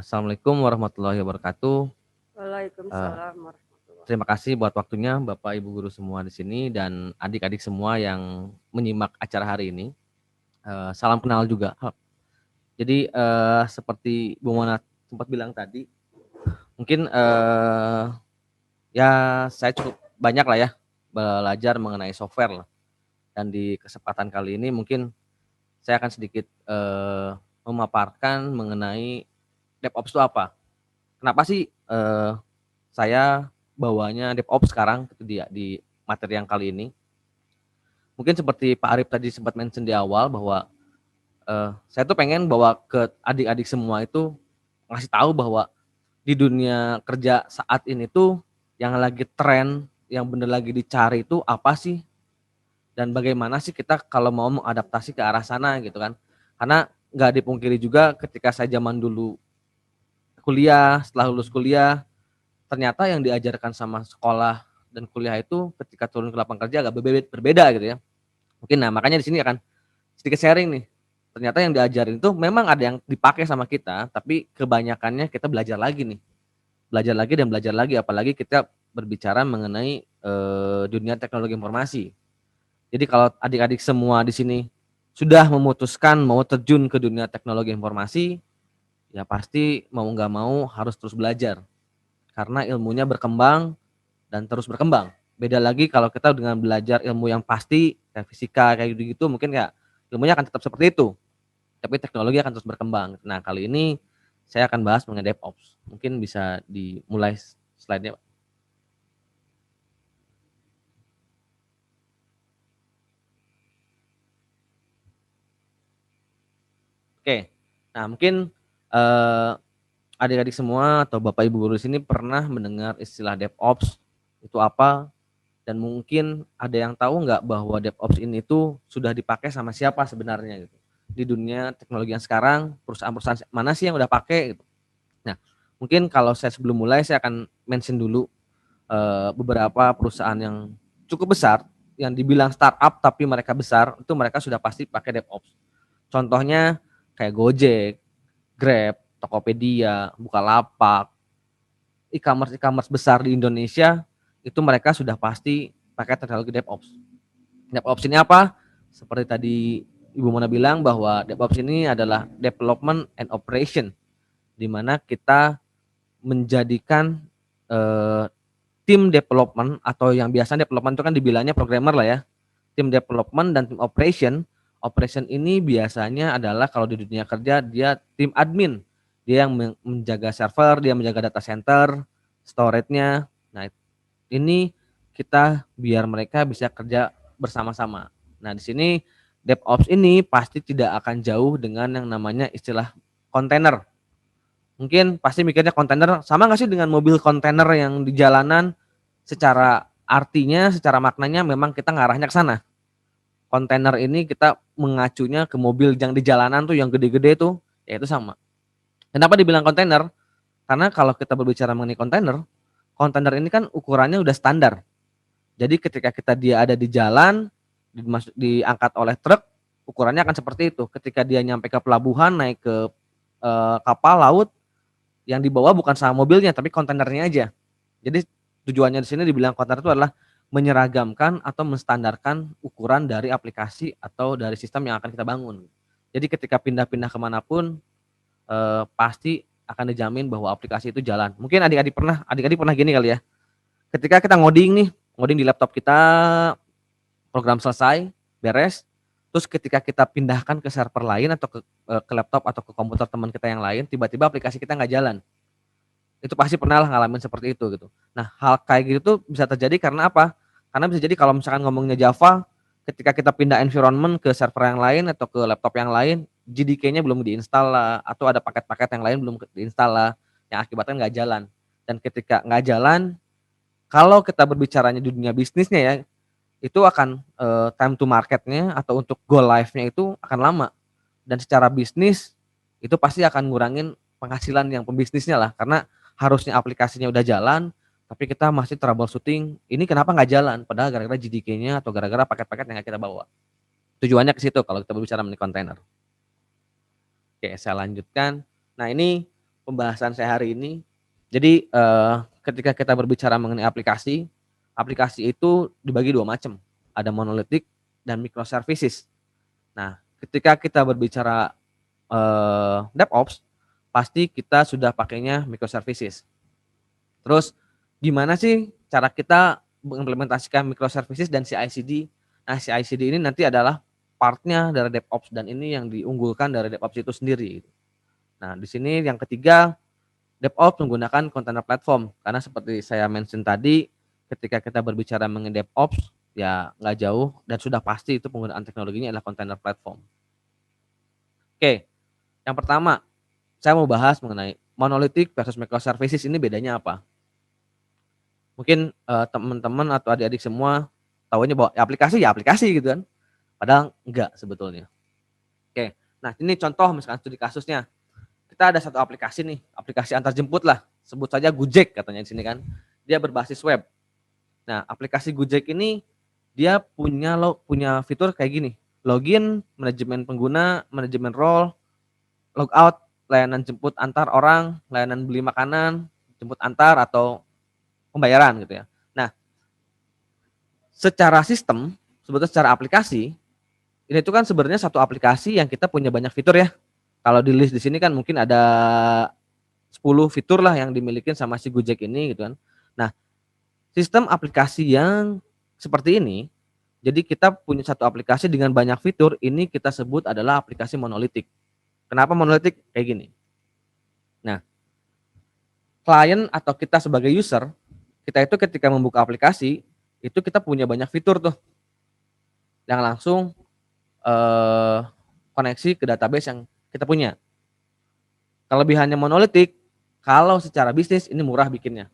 Assalamualaikum warahmatullahi wabarakatuh. Eee, Waalaikumsalam warahmatullahi Terima kasih buat waktunya Bapak, Ibu guru semua di sini dan adik-adik semua yang menyimak acara hari ini. Salam kenal juga. Jadi, seperti Bu Mona sempat bilang tadi, mungkin, ya saya cukup banyak lah ya belajar mengenai software lah, dan di kesempatan kali ini mungkin saya akan sedikit, memaparkan mengenai DevOps itu apa. Kenapa sih, saya bawanya DevOps sekarang gitu di materi yang kali ini. Mungkin seperti Pak Arif tadi sempat mention di awal bahwa, saya tuh pengen bawa ke adik-adik semua itu ngasih tahu bahwa di dunia kerja saat ini tuh yang lagi tren, yang bener lagi dicari itu apa sih, dan bagaimana sih kita kalau mau mengadaptasi ke arah sana gitu kan. Karena nggak dipungkiri juga ketika saya zaman dulu kuliah, setelah lulus kuliah, ternyata yang diajarkan sama sekolah dan kuliah itu ketika turun ke lapangan kerja agak berbeda gitu ya. Mungkin makanya di sini akan sedikit sharing nih. Ternyata yang diajarin itu memang ada yang dipakai sama kita, tapi kebanyakannya kita belajar lagi nih. Belajar lagi dan belajar lagi, apalagi kita berbicara mengenai dunia teknologi informasi. Jadi kalau adik-adik semua di sini sudah memutuskan mau terjun ke dunia teknologi informasi, ya pasti mau nggak mau harus terus belajar karena ilmunya berkembang dan terus berkembang. Beda lagi kalau kita dengan belajar ilmu yang pasti, kayak fisika, kayak gitu-gitu mungkin kayak ilmunya akan tetap seperti itu, tapi teknologi akan terus berkembang. Nah, kali ini saya akan bahas mengenai DevOps. Mungkin bisa dimulai slide-nya, Pak. Oke. Nah, mungkin, eee, adik-adik semua atau Bapak Ibu guru di sini pernah mendengar istilah DevOps itu apa, dan mungkin ada yang tahu nggak bahwa DevOps ini tuh sudah dipakai sama siapa sebenarnya gitu. Di dunia teknologi yang sekarang, perusahaan-perusahaan mana sih yang udah pakai gitu. Nah, mungkin kalau saya sebelum mulai saya akan mention dulu, beberapa perusahaan yang cukup besar, yang dibilang startup tapi mereka besar, itu mereka sudah pasti pakai DevOps. Contohnya kayak Gojek, Grab, Tokopedia, Bukalapak, e-commerce besar di Indonesia, itu mereka sudah pasti pakai teknologi DevOps. DevOps ini apa? Seperti tadi Ibu Mona bilang bahwa DevOps ini adalah development and operation, di mana kita menjadikan eh, tim development atau yang biasa development itu kan dibilangnya programmer lah ya. Tim development dan tim operation. Operation ini biasanya adalah kalau di dunia kerja dia tim admin. Dia yang menjaga server, dia menjaga data center, storage-nya. Nah, ini kita biar mereka bisa kerja bersama-sama. Nah, di sini DevOps ini pasti tidak akan jauh dengan yang namanya istilah kontainer. Mungkin pasti mikirnya kontainer sama nggak sih dengan mobil kontainer yang di jalanan, secara artinya, secara maknanya memang kita ngarahnya ke sana. Kontainer ini kita mengacunya ke mobil yang di jalanan tuh yang gede-gede tuh, ya itu sama. Kenapa dibilang kontainer? Karena kalau kita berbicara mengenai kontainer, kontainer ini kan ukurannya udah standar. Jadi ketika dia ada di jalan, diangkat oleh truk, ukurannya akan seperti itu. Ketika dia nyampe ke pelabuhan, naik ke kapal laut, yang dibawa bukan sama mobilnya, tapi kontainernya aja. Jadi tujuannya di sini dibilang kontainer itu adalah menyeragamkan atau menstandarkan ukuran dari aplikasi atau dari sistem yang akan kita bangun. Jadi ketika pindah-pindah kemanapun, pasti akan dijamin bahwa aplikasi itu jalan. Mungkin adik-adik pernah gini kali ya. Ketika kita ngoding di laptop kita, program selesai, beres, terus ketika kita pindahkan ke server lain atau ke laptop atau ke komputer teman kita yang lain, tiba-tiba aplikasi kita nggak jalan. Itu pasti pernah lah ngalamin seperti itu gitu. Nah, hal kayak gitu tuh bisa terjadi karena apa? Karena bisa jadi kalau misalkan ngomongnya Java, ketika kita pindah environment ke server yang lain atau ke laptop yang lain, JDK-nya belum diinstal lah, atau ada paket-paket yang lain belum diinstal lah, yang akibatnya nggak jalan. Dan ketika nggak jalan, kalau kita berbicaranya di dunia bisnisnya ya, itu akan time to marketnya atau untuk go live-nya itu akan lama. Dan secara bisnis itu pasti akan ngurangin penghasilan yang pembisnisnya lah, karena harusnya aplikasinya udah jalan tapi kita masih troubleshooting ini kenapa nggak jalan, padahal gara-gara JDK-nya atau gara-gara paket-paket yang kita bawa. Tujuannya ke situ kalau kita berbicara mengenai kontainer. Oke, saya lanjutkan. Nah, ini pembahasan saya hari ini. Jadi, ketika kita berbicara mengenai aplikasi, aplikasi itu dibagi 2 macam, ada monolitik dan microservices. Nah, ketika kita berbicara, DevOps, pasti kita sudah pakainya microservices. Terus gimana sih cara kita mengimplementasikan microservices dan CI/CD? Nah, CI/CD ini nanti adalah part-nya dari DevOps dan ini yang diunggulkan dari DevOps itu sendiri. Nah, di sini yang ketiga, DevOps menggunakan container platform karena seperti saya mention tadi, ketika kita berbicara mengenai DevOps, ya nggak jauh dan sudah pasti itu penggunaan teknologinya adalah container platform. Oke, yang pertama saya mau bahas mengenai monolithic versus microservices ini bedanya apa? Mungkin, teman-teman atau adik-adik semua tahunya bahwa ya aplikasi gitu kan, padahal enggak sebetulnya. Oke, nah ini contoh misalkan studi kasusnya, kita ada satu aplikasi nih, aplikasi antar jemput lah, sebut saja Gojek katanya di sini kan, dia berbasis web. Nah, aplikasi Gojek ini dia punya fitur kayak gini, login, manajemen pengguna, manajemen role, logout, layanan jemput antar orang, layanan beli makanan, jemput antar atau pembayaran gitu ya. Nah, secara sistem, sebetulnya secara aplikasi, ini tuh kan sebenarnya satu aplikasi yang kita punya banyak fitur ya. Kalau di list di sini kan mungkin ada 10 fitur lah yang dimiliki sama si Gojek ini gitu kan. Nah, sistem aplikasi yang seperti ini, jadi kita punya satu aplikasi dengan banyak fitur, ini kita sebut adalah aplikasi monolitik. Kenapa monolitik? Kayak gini. Nah, klien atau kita sebagai user, kita itu ketika membuka aplikasi, itu kita punya banyak fitur tuh yang langsung koneksi ke database yang kita punya. Kelebihannya monolitik, kalau secara bisnis ini murah bikinnya.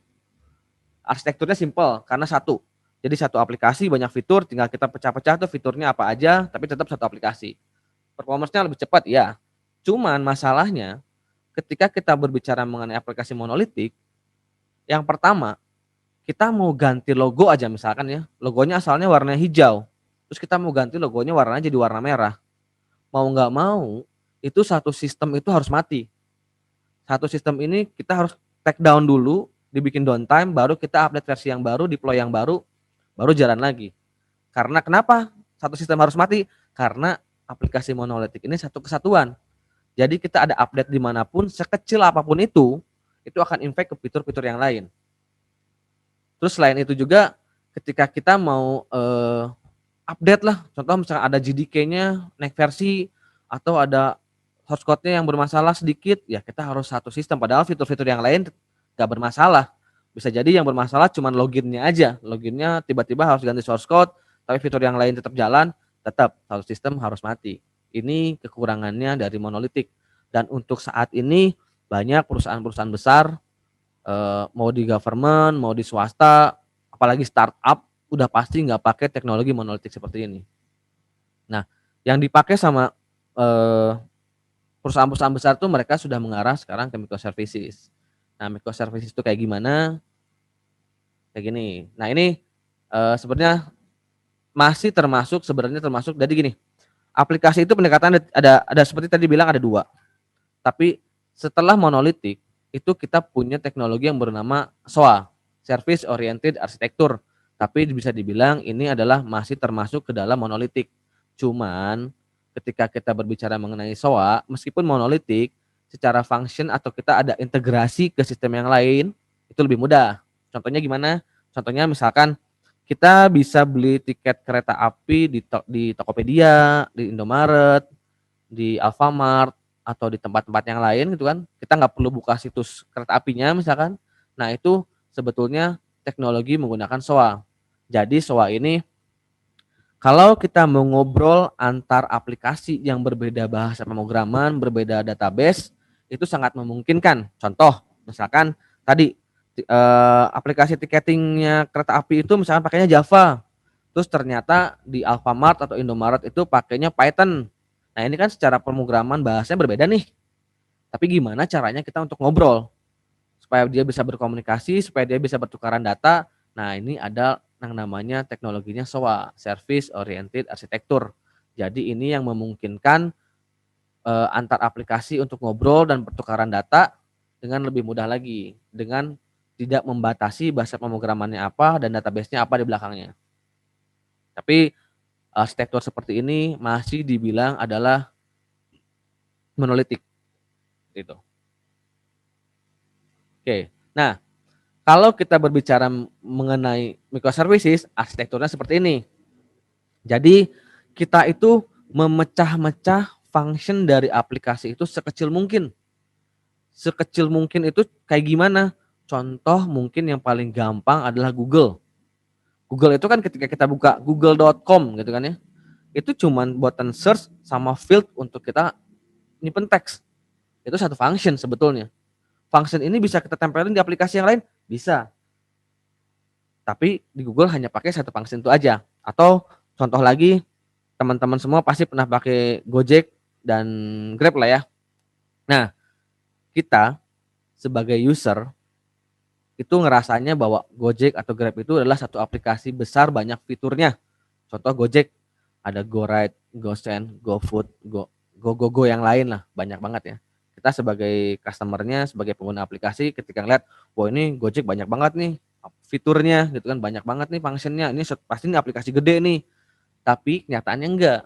Arsitekturnya simple karena satu. Jadi satu aplikasi banyak fitur, tinggal kita pecah-pecah tuh fiturnya apa aja, tapi tetap satu aplikasi. Performance-nya lebih cepat ya. Cuman masalahnya ketika kita berbicara mengenai aplikasi monolitik, yang pertama kita mau ganti logo aja misalkan ya, logonya asalnya warna hijau, terus kita mau ganti logonya warnanya jadi warna merah. Mau nggak mau, itu satu sistem itu harus mati. Satu sistem ini kita harus take down dulu, dibikin downtime, baru kita update versi yang baru, deploy yang baru, baru jalan lagi. Karena kenapa satu sistem harus mati? Karena aplikasi monolitik ini satu kesatuan. Jadi kita ada update dimanapun, sekecil apapun itu akan impact ke fitur-fitur yang lain. Terus selain itu juga ketika kita mau update lah, contoh misalnya ada JDK-nya naik versi atau ada source code-nya yang bermasalah sedikit, ya kita harus satu sistem. Padahal fitur-fitur yang lain nggak bermasalah. Bisa jadi yang bermasalah cuma loginnya aja. Loginnya tiba-tiba harus ganti source code, tapi fitur yang lain tetap jalan, tetap satu sistem harus mati. Ini kekurangannya dari monolitik. Dan untuk saat ini banyak perusahaan-perusahaan besar, mau di government, mau di swasta, apalagi startup, udah pasti nggak pakai teknologi monolitik seperti ini. Nah, yang dipakai sama perusahaan-perusahaan besar tuh mereka sudah mengarah sekarang ke microservices. Nah, microservices itu kayak gimana? Kayak gini. Nah, ini sebenarnya sebenarnya termasuk jadi gini. Aplikasi itu pendekatan ada seperti tadi bilang ada dua. Tapi setelah monolitik itu kita punya teknologi yang bernama SOA, Service Oriented Architecture. Tapi bisa dibilang ini adalah masih termasuk ke dalam monolitik. Cuman ketika kita berbicara mengenai SOA, meskipun monolitik, secara function atau kita ada integrasi ke sistem yang lain, itu lebih mudah. Contohnya gimana? Contohnya misalkan kita bisa beli tiket kereta api di Tokopedia, di Indomaret, di Alfamart, atau di tempat-tempat yang lain gitu kan. Kita nggak perlu buka situs kereta apinya misalkan. Nah itu sebetulnya teknologi menggunakan SOA. Jadi SOA ini kalau kita mau ngobrol antar aplikasi yang berbeda bahasa pemrograman, berbeda database, itu sangat memungkinkan. Contoh, misalkan tadi aplikasi tiketingnya kereta api itu misalkan pakainya Java, terus ternyata di Alfamart atau Indomaret itu pakainya Python. Nah ini kan secara pemrograman bahasanya berbeda nih. Tapi gimana caranya kita untuk ngobrol supaya dia bisa berkomunikasi, supaya dia bisa bertukaran data. Nah, ini ada yang namanya teknologinya SOA, Service Oriented Architecture. Jadi ini yang memungkinkan antar aplikasi untuk ngobrol dan pertukaran data dengan lebih mudah lagi, dengan tidak membatasi bahasa pemrogramannya apa dan database-nya apa di belakangnya. Tapi arsitektur seperti ini masih dibilang adalah monolitik gitu. Oke. Nah, kalau kita berbicara mengenai microservices, arsitekturnya seperti ini. Jadi kita itu memecah-mecah function dari aplikasi itu sekecil mungkin. Sekecil mungkin itu kayak gimana? Contoh mungkin yang paling gampang adalah Google. Google itu kan ketika kita buka google.com gitu kan ya, itu cuman button search sama field untuk kita nyimpen teks. Itu satu function sebetulnya. Function ini bisa kita tempelin di aplikasi yang lain? Bisa. Tapi di Google hanya pakai satu function itu aja. Atau contoh lagi, teman-teman semua pasti pernah pakai Gojek dan Grab lah ya. Nah, kita sebagai user itu ngerasanya bahwa Gojek atau Grab itu adalah satu aplikasi besar banyak fiturnya. Contoh Gojek ada GoRide, GoSend, GoFood, Go yang lain lah, banyak banget ya. Kita sebagai customernya, sebagai pengguna aplikasi ketika ngeliat, wah ini Gojek banyak banget nih fiturnya gitu kan, banyak banget nih functionnya, ini pasti ini aplikasi gede nih. Tapi kenyataannya enggak.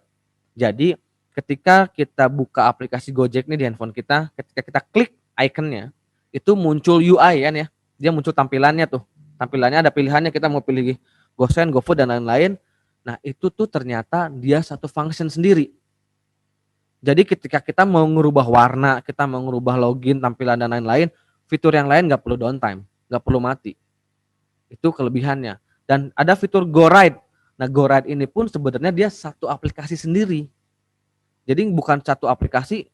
Jadi ketika kita buka aplikasi Gojek nih di handphone kita, ketika kita klik ikonnya, itu muncul UI kan ya. Dia muncul tampilannya tuh. Tampilannya ada pilihannya, kita mau pilih GoSend, GoFood dan lain-lain. Nah, itu tuh ternyata dia satu function sendiri. Jadi ketika kita mau ngerubah warna, kita mau ngerubah login, tampilan dan lain-lain, fitur yang lain nggak perlu downtime, nggak perlu mati. Itu kelebihannya. Dan ada fitur GoRide. Nah, GoRide ini pun sebenarnya dia satu aplikasi sendiri. Jadi bukan satu aplikasi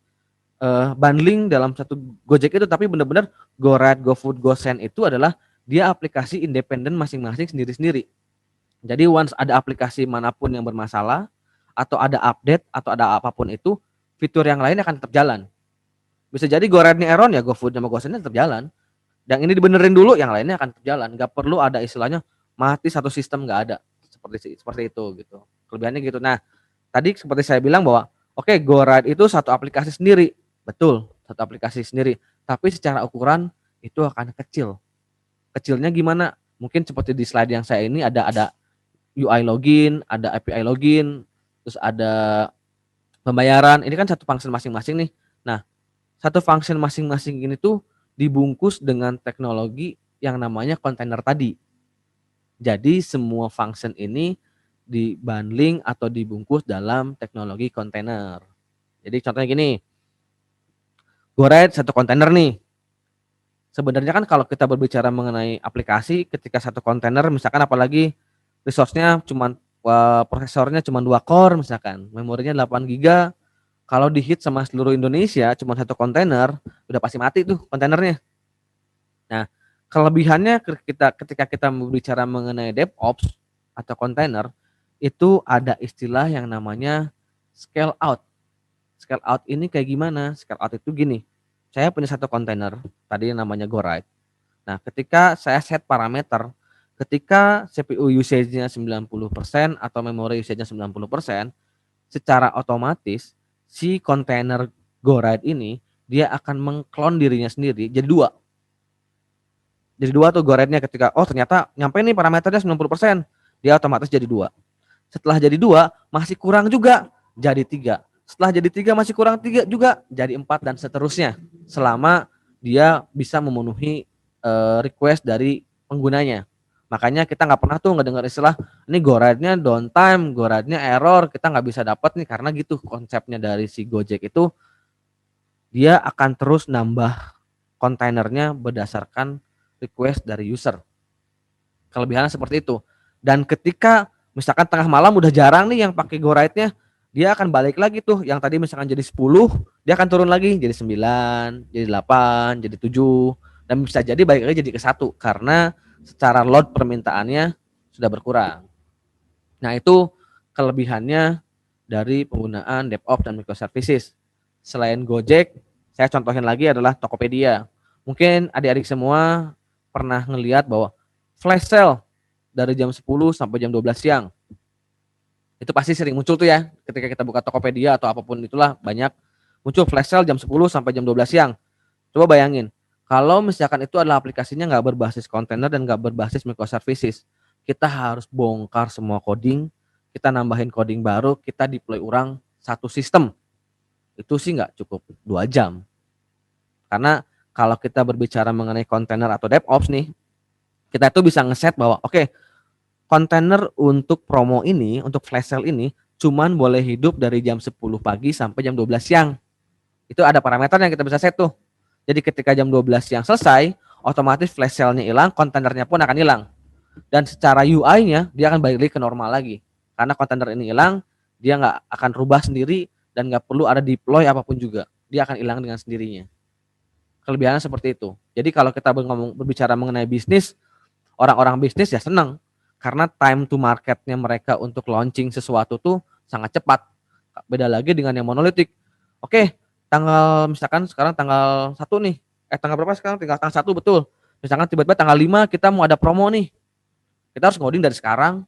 bundling dalam satu Gojek itu, tapi benar-benar GoRide, GoFood, GoSend itu adalah dia aplikasi independen masing-masing sendiri-sendiri. Jadi once ada aplikasi manapun yang bermasalah atau ada update atau ada apapun itu, fitur yang lain akan tetap jalan. Bisa jadi GoRide-nya error ya GoFood sama GoSend tetap jalan. Dan ini dibenerin dulu, yang lainnya akan tetap jalan. Gak perlu ada istilahnya mati satu sistem, gak ada. Seperti itu gitu. Kelebihannya gitu. Nah, tadi seperti saya bilang bahwa oke, GoRide itu satu aplikasi sendiri. Betul, satu aplikasi sendiri. Tapi secara ukuran itu akan kecil. Kecilnya gimana? Mungkin seperti di slide yang saya ini ada UI login, ada API login, terus ada pembayaran. Ini kan satu function masing-masing nih. Nah, satu function masing-masing ini tuh dibungkus dengan teknologi yang namanya kontainer tadi. Jadi semua function ini dibundling atau dibungkus dalam teknologi kontainer. Jadi contohnya gini, GoRide satu kontainer nih. Sebenarnya kan kalau kita berbicara mengenai aplikasi, ketika satu kontainer misalkan apalagi resource-nya cuma prosesornya cuma 2 core misalkan, memorinya 8 GB, kalau di-hit sama seluruh Indonesia cuma satu kontainer, udah pasti mati tuh kontainernya. Nah, kelebihannya ketika kita berbicara mengenai DevOps atau kontainer, itu ada istilah yang namanya scale out. Scale out ini kayak gimana? Scale out itu gini, saya punya satu kontainer, tadi namanya GoRide. Nah, ketika saya set parameter, ketika CPU usage-nya 90% atau memori usage-nya 90%, secara otomatis si kontainer GoRide ini dia akan mengklon dirinya sendiri jadi dua. Jadi dua tuh GoRide-nya ketika ternyata nyampe nih parameternya 90%, dia otomatis jadi dua. Setelah jadi dua masih kurang juga jadi tiga. Setelah jadi tiga masih kurang tiga juga jadi empat dan seterusnya. Selama dia bisa memenuhi request dari penggunanya. Makanya kita nggak pernah tuh ngedengar istilah ini GoRide-nya downtime, GoRide-nya error, kita nggak bisa dapat nih karena gitu konsepnya dari si Gojek itu dia akan terus nambah kontainernya berdasarkan request dari user. Kelebihannya seperti itu. Dan ketika misalkan tengah malam udah jarang nih yang pakai GoRide-nya, dia akan balik lagi tuh yang tadi misalkan jadi 10, dia akan turun lagi jadi 9, jadi 8, jadi 7 dan bisa jadi balik lagi jadi ke 1 karena secara load permintaannya sudah berkurang. Nah, itu kelebihannya dari penggunaan DevOps dan microservices. Selain Gojek, saya contohin lagi adalah Tokopedia. Mungkin adik-adik semua pernah ngelihat bahwa flash sale dari jam 10 sampai jam 12 siang. Itu pasti sering muncul tuh ya, ketika kita buka Tokopedia atau apapun itulah banyak muncul flash sale jam 10 sampai jam 12 siang. Coba bayangin, Kalau misalkan itu adalah aplikasinya nggak berbasis kontainer dan nggak berbasis microservices, kita harus bongkar semua coding, kita nambahin coding baru, kita deploy ulang satu sistem. Itu sih nggak cukup 2 jam. Karena kalau kita berbicara mengenai kontainer atau DevOps nih, kita itu bisa ngeset bahwa oke, kontainer untuk promo ini, untuk flash sale ini, cuman boleh hidup dari jam 10 pagi sampai jam 12 siang. Itu ada parameter yang kita bisa set tuh. Jadi ketika jam 12 siang selesai, otomatis flash sale-nya hilang, kontainernya pun akan hilang. Dan secara UI-nya, dia akan balik lagi ke normal lagi. Karena kontainer ini hilang, dia nggak akan rubah sendiri, dan nggak perlu ada deploy apapun juga. Dia akan hilang dengan sendirinya. Kelebihannya seperti itu. Jadi kalau kita berbicara mengenai bisnis, orang-orang bisnis ya senang. Karena time to marketnya mereka untuk launching sesuatu tuh sangat cepat. Beda lagi dengan yang monolitik. Oke, tanggal misalkan sekarang tanggal 1 nih. Tanggal berapa sekarang? Tanggal 1 betul. Misalkan tiba-tiba tanggal 5 kita mau ada promo nih. Kita harus ngoding dari sekarang.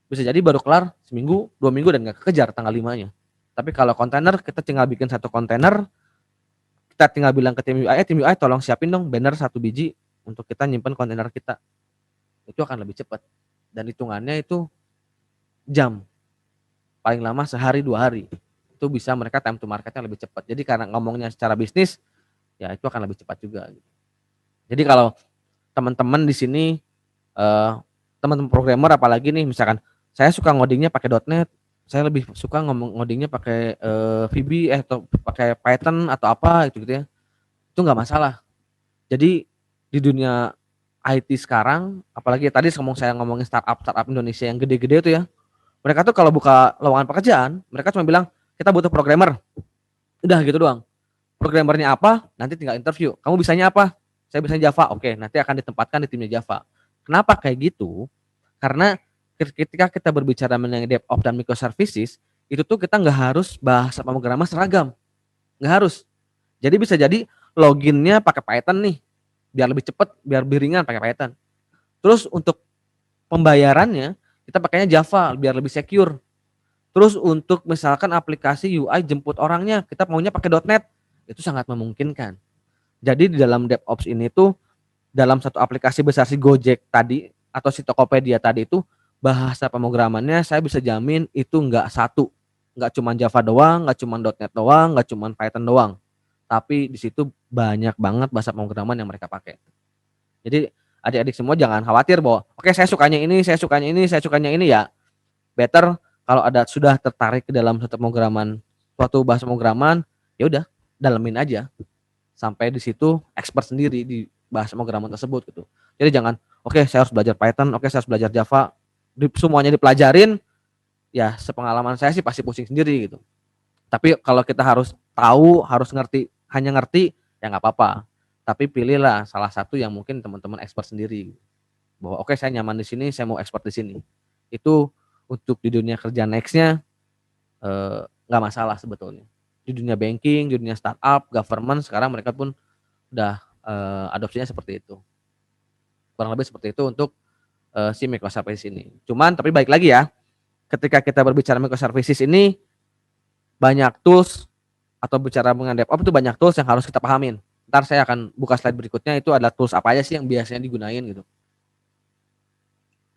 Bisa jadi baru kelar seminggu, 2 minggu dan nggak kekejar tanggal 5-nya. Tapi kalau kontainer kita tinggal bikin satu kontainer, kita tinggal bilang ke tim UI tolong siapin dong banner 1 biji untuk kita nyimpen kontainer kita. Itu akan lebih cepat. Dan hitungannya itu jam. Paling lama sehari 2 hari. Itu bisa mereka time to marketnya lebih cepat. Jadi karena ngomongnya secara bisnis, ya itu akan lebih cepat juga. Jadi kalau teman-teman di sini, teman-teman programmer apalagi nih, misalkan saya suka ngodingnya pakai .NET, saya lebih suka ngodingnya pakai VB atau pakai Python atau apa gitu ya, itu nggak masalah. Jadi di dunia IT sekarang, apalagi tadi saya ngomongin startup Indonesia yang gede-gede itu ya, mereka tuh kalau buka lowongan pekerjaan, mereka cuma bilang kita butuh programmer, udah gitu doang. Programmernya apa? Nanti tinggal interview. Kamu bisanya apa? Saya bisanya Java. Oke, nanti akan ditempatkan di timnya Java. Kenapa kayak gitu? Karena ketika kita berbicara mengenai DevOps dan microservices, itu tuh kita nggak harus bahasa pemrograman seragam, nggak harus. Jadi bisa jadi loginnya pakai Python nih, biar lebih cepat, biar lebih ringan pakai Python. Terus untuk pembayarannya kita pakainya Java, biar lebih secure. Terus untuk misalkan aplikasi UI jemput orangnya, kita maunya pakai .NET, itu sangat memungkinkan. Jadi di dalam DevOps ini tuh, dalam satu aplikasi besar si Gojek tadi atau si Tokopedia tadi itu, bahasa pemrogramannya saya bisa jamin itu nggak satu, nggak cuma Java doang, nggak cuma .NET doang, nggak cuma Python doang, tapi di situ banyak banget bahasa pemrograman yang mereka pakai. Jadi adik-adik semua jangan khawatir bahwa oke saya sukanya ini, saya sukanya ini, saya sukanya ini, ya better kalau ada sudah tertarik ke dalam satu pemrograman, suatu bahasa pemrograman, ya udah dalemin aja sampai di situ expert sendiri di bahasa pemrograman tersebut gitu. Jadi jangan oke saya harus belajar Python, oke saya harus belajar Java, semuanya dipelajarin, ya sepengalaman saya sih pasti pusing sendiri gitu. Tapi kalau kita harus tahu, harus ngerti, hanya ngerti, ya nggak apa-apa. Tapi pilihlah salah satu yang mungkin teman-teman expert sendiri. Bahwa oke saya nyaman di sini, saya mau expert di sini. Itu untuk di dunia kerja nextnya nggak masalah sebetulnya. Di dunia banking, di dunia startup, government sekarang mereka pun udah adopsinya seperti itu. Kurang lebih seperti itu untuk si microservices ini. Cuman tapi baik lagi ya, ketika kita berbicara microservices ini banyak tools atau bicara mengenai DevOps itu banyak tools yang harus kita pahamin. Ntar saya akan buka slide berikutnya, itu adalah tools apa aja sih yang biasanya digunain gitu.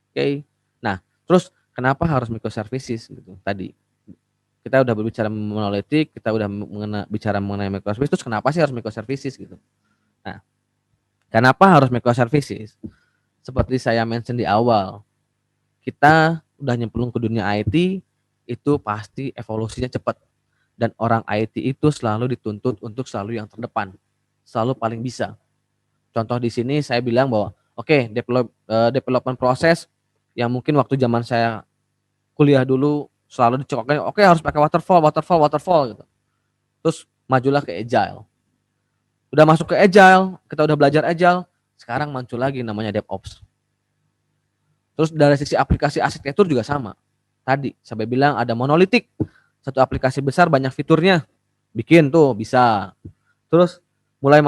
Oke. Nah, terus kenapa harus microservices gitu tadi? Kita udah berbicara monolitik, kita udah bicara mengenai microservices, terus kenapa sih harus microservices gitu? Nah, kenapa harus microservices? Seperti saya mention di awal, kita udah nyemplung ke dunia IT, itu pasti evolusinya cepat. Dan orang IT itu selalu dituntut untuk selalu yang terdepan, selalu paling bisa. Contoh di sini saya bilang bahwa oke, development proses yang mungkin waktu zaman saya kuliah dulu selalu dicokoknya oke harus pakai waterfall gitu. Terus majulah ke agile. Udah masuk ke agile, kita udah belajar agile, sekarang muncul lagi namanya DevOps. Terus dari sisi aplikasi arsitektur juga sama. Tadi saya bilang ada monolitik, satu aplikasi besar banyak fiturnya, bikin tuh bisa. Terus mulai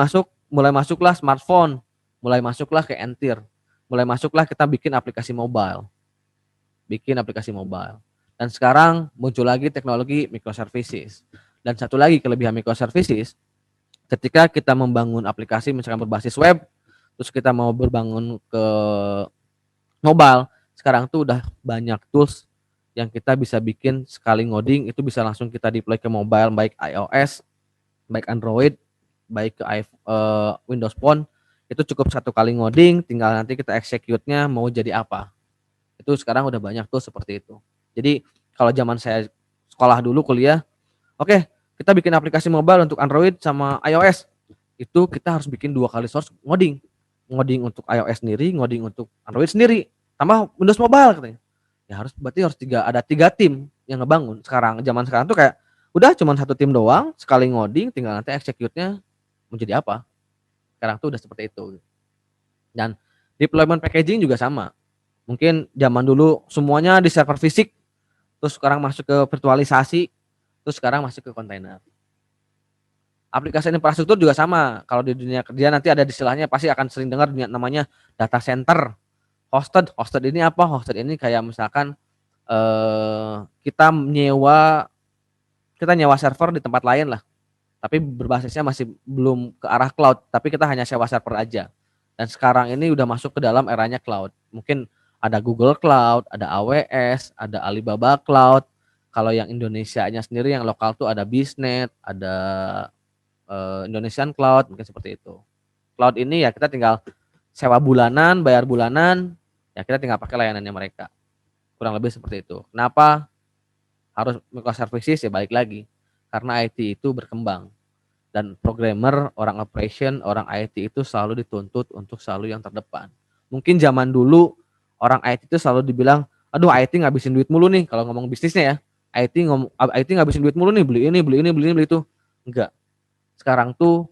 masuklah smartphone, mulai masuklah ke Entir, mulai masuklah kita bikin aplikasi mobile. Dan sekarang muncul lagi teknologi microservices. Dan satu lagi kelebihan microservices, Ketika kita membangun aplikasi misalkan berbasis web, terus kita mau berbangun ke mobile, sekarang tuh udah banyak tools yang kita bisa bikin sekali ngoding itu bisa langsung kita deploy ke mobile, baik iOS, baik Android, baik ke Windows Phone. Itu cukup satu kali ngoding, tinggal nanti kita execute-nya mau jadi apa. Itu sekarang udah banyak tuh seperti itu. Jadi kalau zaman saya sekolah dulu kuliah, oke, kita bikin aplikasi mobile untuk Android sama iOS. Itu kita harus bikin 2 kali source ngoding. Ngoding untuk iOS sendiri, ngoding untuk Android sendiri. Tambah Windows Mobile katanya. Ya berarti harus ada 3 tim yang ngebangun. Zaman sekarang tuh kayak udah cuma 1 tim doang, sekali ngoding tinggal nanti execute-nya mau jadi apa. Sekarang tuh udah seperti itu. Dan deployment packaging juga sama. Mungkin zaman dulu semuanya di server fisik, terus sekarang masuk ke virtualisasi, terus sekarang masuk ke kontainer. Aplikasi infrastruktur juga sama. Kalau di dunia kerja nanti ada istilahnya pasti akan sering dengar namanya data center. Hosted ini apa? Hosted ini kayak misalkan kita nyewa server di tempat lain lah. Tapi berbasisnya masih belum ke arah cloud, tapi kita hanya sewa server aja. Dan sekarang ini udah masuk ke dalam eranya cloud. Mungkin ada Google Cloud, ada AWS, ada Alibaba Cloud. Kalau yang Indonesianya sendiri yang lokal tuh ada Biznet, ada Indonesian Cloud, mungkin seperti itu. Cloud ini ya kita tinggal sewa bulanan, bayar bulanan, ya kita tinggal pakai layanannya mereka. Kurang lebih seperti itu. Kenapa harus microservices? Ya balik lagi, karena IT itu berkembang. Dan programmer, orang operation, orang IT itu selalu dituntut untuk selalu yang terdepan. Mungkin zaman dulu orang IT itu selalu dibilang, aduh IT ngabisin duit mulu nih kalau ngomong bisnisnya ya. IT ngabisin duit mulu nih, beli ini, beli ini, beli ini, beli itu. Enggak. Sekarang tuh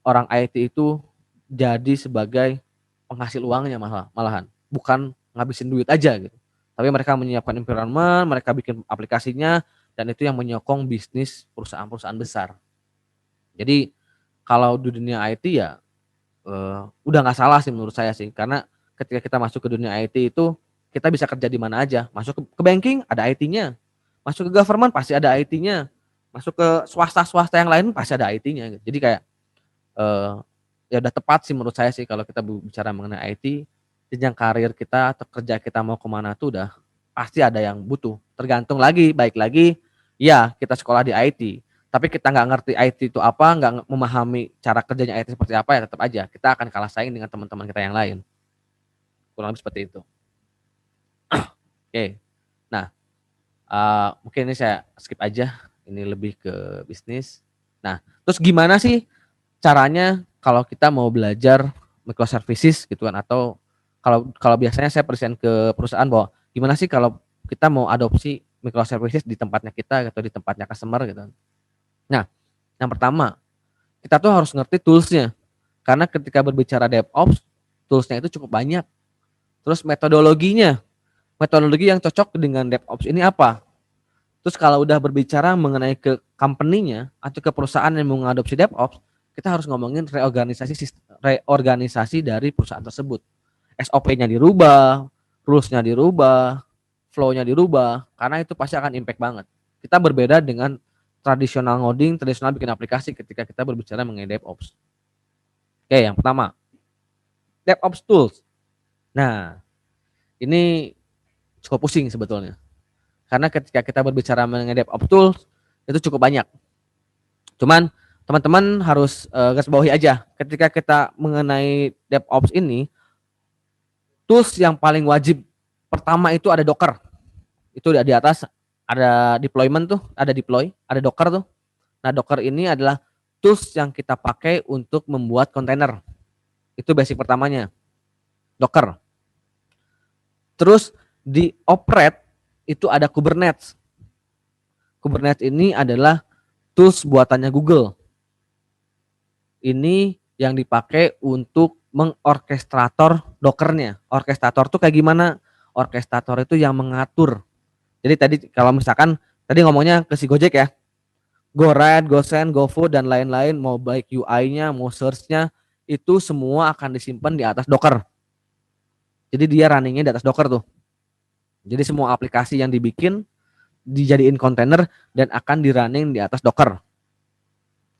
orang IT itu jadi sebagai penghasil uangnya malahan, bukan ngabisin duit aja gitu. Tapi mereka menyiapkan environment, mereka bikin aplikasinya, dan itu yang menyokong bisnis perusahaan-perusahaan besar. Jadi kalau di dunia IT ya udah nggak salah sih menurut saya sih, karena ketika kita masuk ke dunia IT itu kita bisa kerja di mana aja. Masuk ke banking ada IT-nya, masuk ke government pasti ada IT-nya, masuk ke swasta yang lain pasti ada IT-nya. Gitu. Jadi kayak ya udah tepat sih menurut saya sih kalau kita bicara mengenai IT, jenjang karir kita atau kerja kita mau kemana tuh udah pasti ada yang butuh. Tergantung lagi, baik lagi, ya kita sekolah di IT, tapi kita nggak ngerti IT itu apa, nggak memahami cara kerjanya IT seperti apa, ya tetap aja kita akan kalah saing dengan teman-teman kita yang lain. Kurang lebih seperti itu. Oke, nah mungkin ini saya skip aja, ini lebih ke bisnis. Nah, terus gimana sih caranya kalau kita mau belajar microservices gitu kan, atau kalau biasanya saya present ke perusahaan bahwa gimana sih kalau kita mau adopsi microservices di tempatnya kita atau di tempatnya customer gitu. Nah, yang pertama kita tuh harus ngerti toolsnya, karena ketika berbicara DevOps toolsnya itu cukup banyak. Terus metodologi yang cocok dengan DevOps ini apa? Terus kalau udah berbicara mengenai ke company-nya atau ke perusahaan yang mengadopsi DevOps, kita harus ngomongin reorganisasi dari perusahaan tersebut. SOP-nya dirubah, rules-nya dirubah, flow-nya dirubah, karena itu pasti akan impact banget. Kita berbeda dengan tradisional ngoding, tradisional bikin aplikasi ketika kita berbicara mengenai DevOps. Oke, yang pertama, DevOps tools. Nah, ini cukup pusing sebetulnya. Karena ketika kita berbicara mengenai DevOps tools, itu cukup banyak. Cuman teman-teman harus garis bawahi aja. Ketika kita mengenai DevOps ini, tools yang paling wajib pertama itu ada Docker. Itu di atas ada deployment tuh, ada deploy, ada Docker tuh. Nah, Docker ini adalah tools yang kita pakai untuk membuat kontainer. Itu basic pertamanya. Docker. Terus di operate itu ada Kubernetes. Kubernetes ini adalah tools buatannya Google. Ini yang dipakai untuk mengorkestrator Dockernya. Orkestrator tuh kayak gimana? Orkestrator itu yang mengatur. Jadi tadi kalau misalkan tadi ngomongnya ke si Gojek ya, GoRide, GoSend, GoFood dan lain-lain, mau baik UI-nya, mau search-nya, itu semua akan disimpan di atas Docker. Jadi dia runningnya di atas Docker tuh. Jadi semua aplikasi yang dibikin dijadiin kontainer dan akan di running di atas Docker.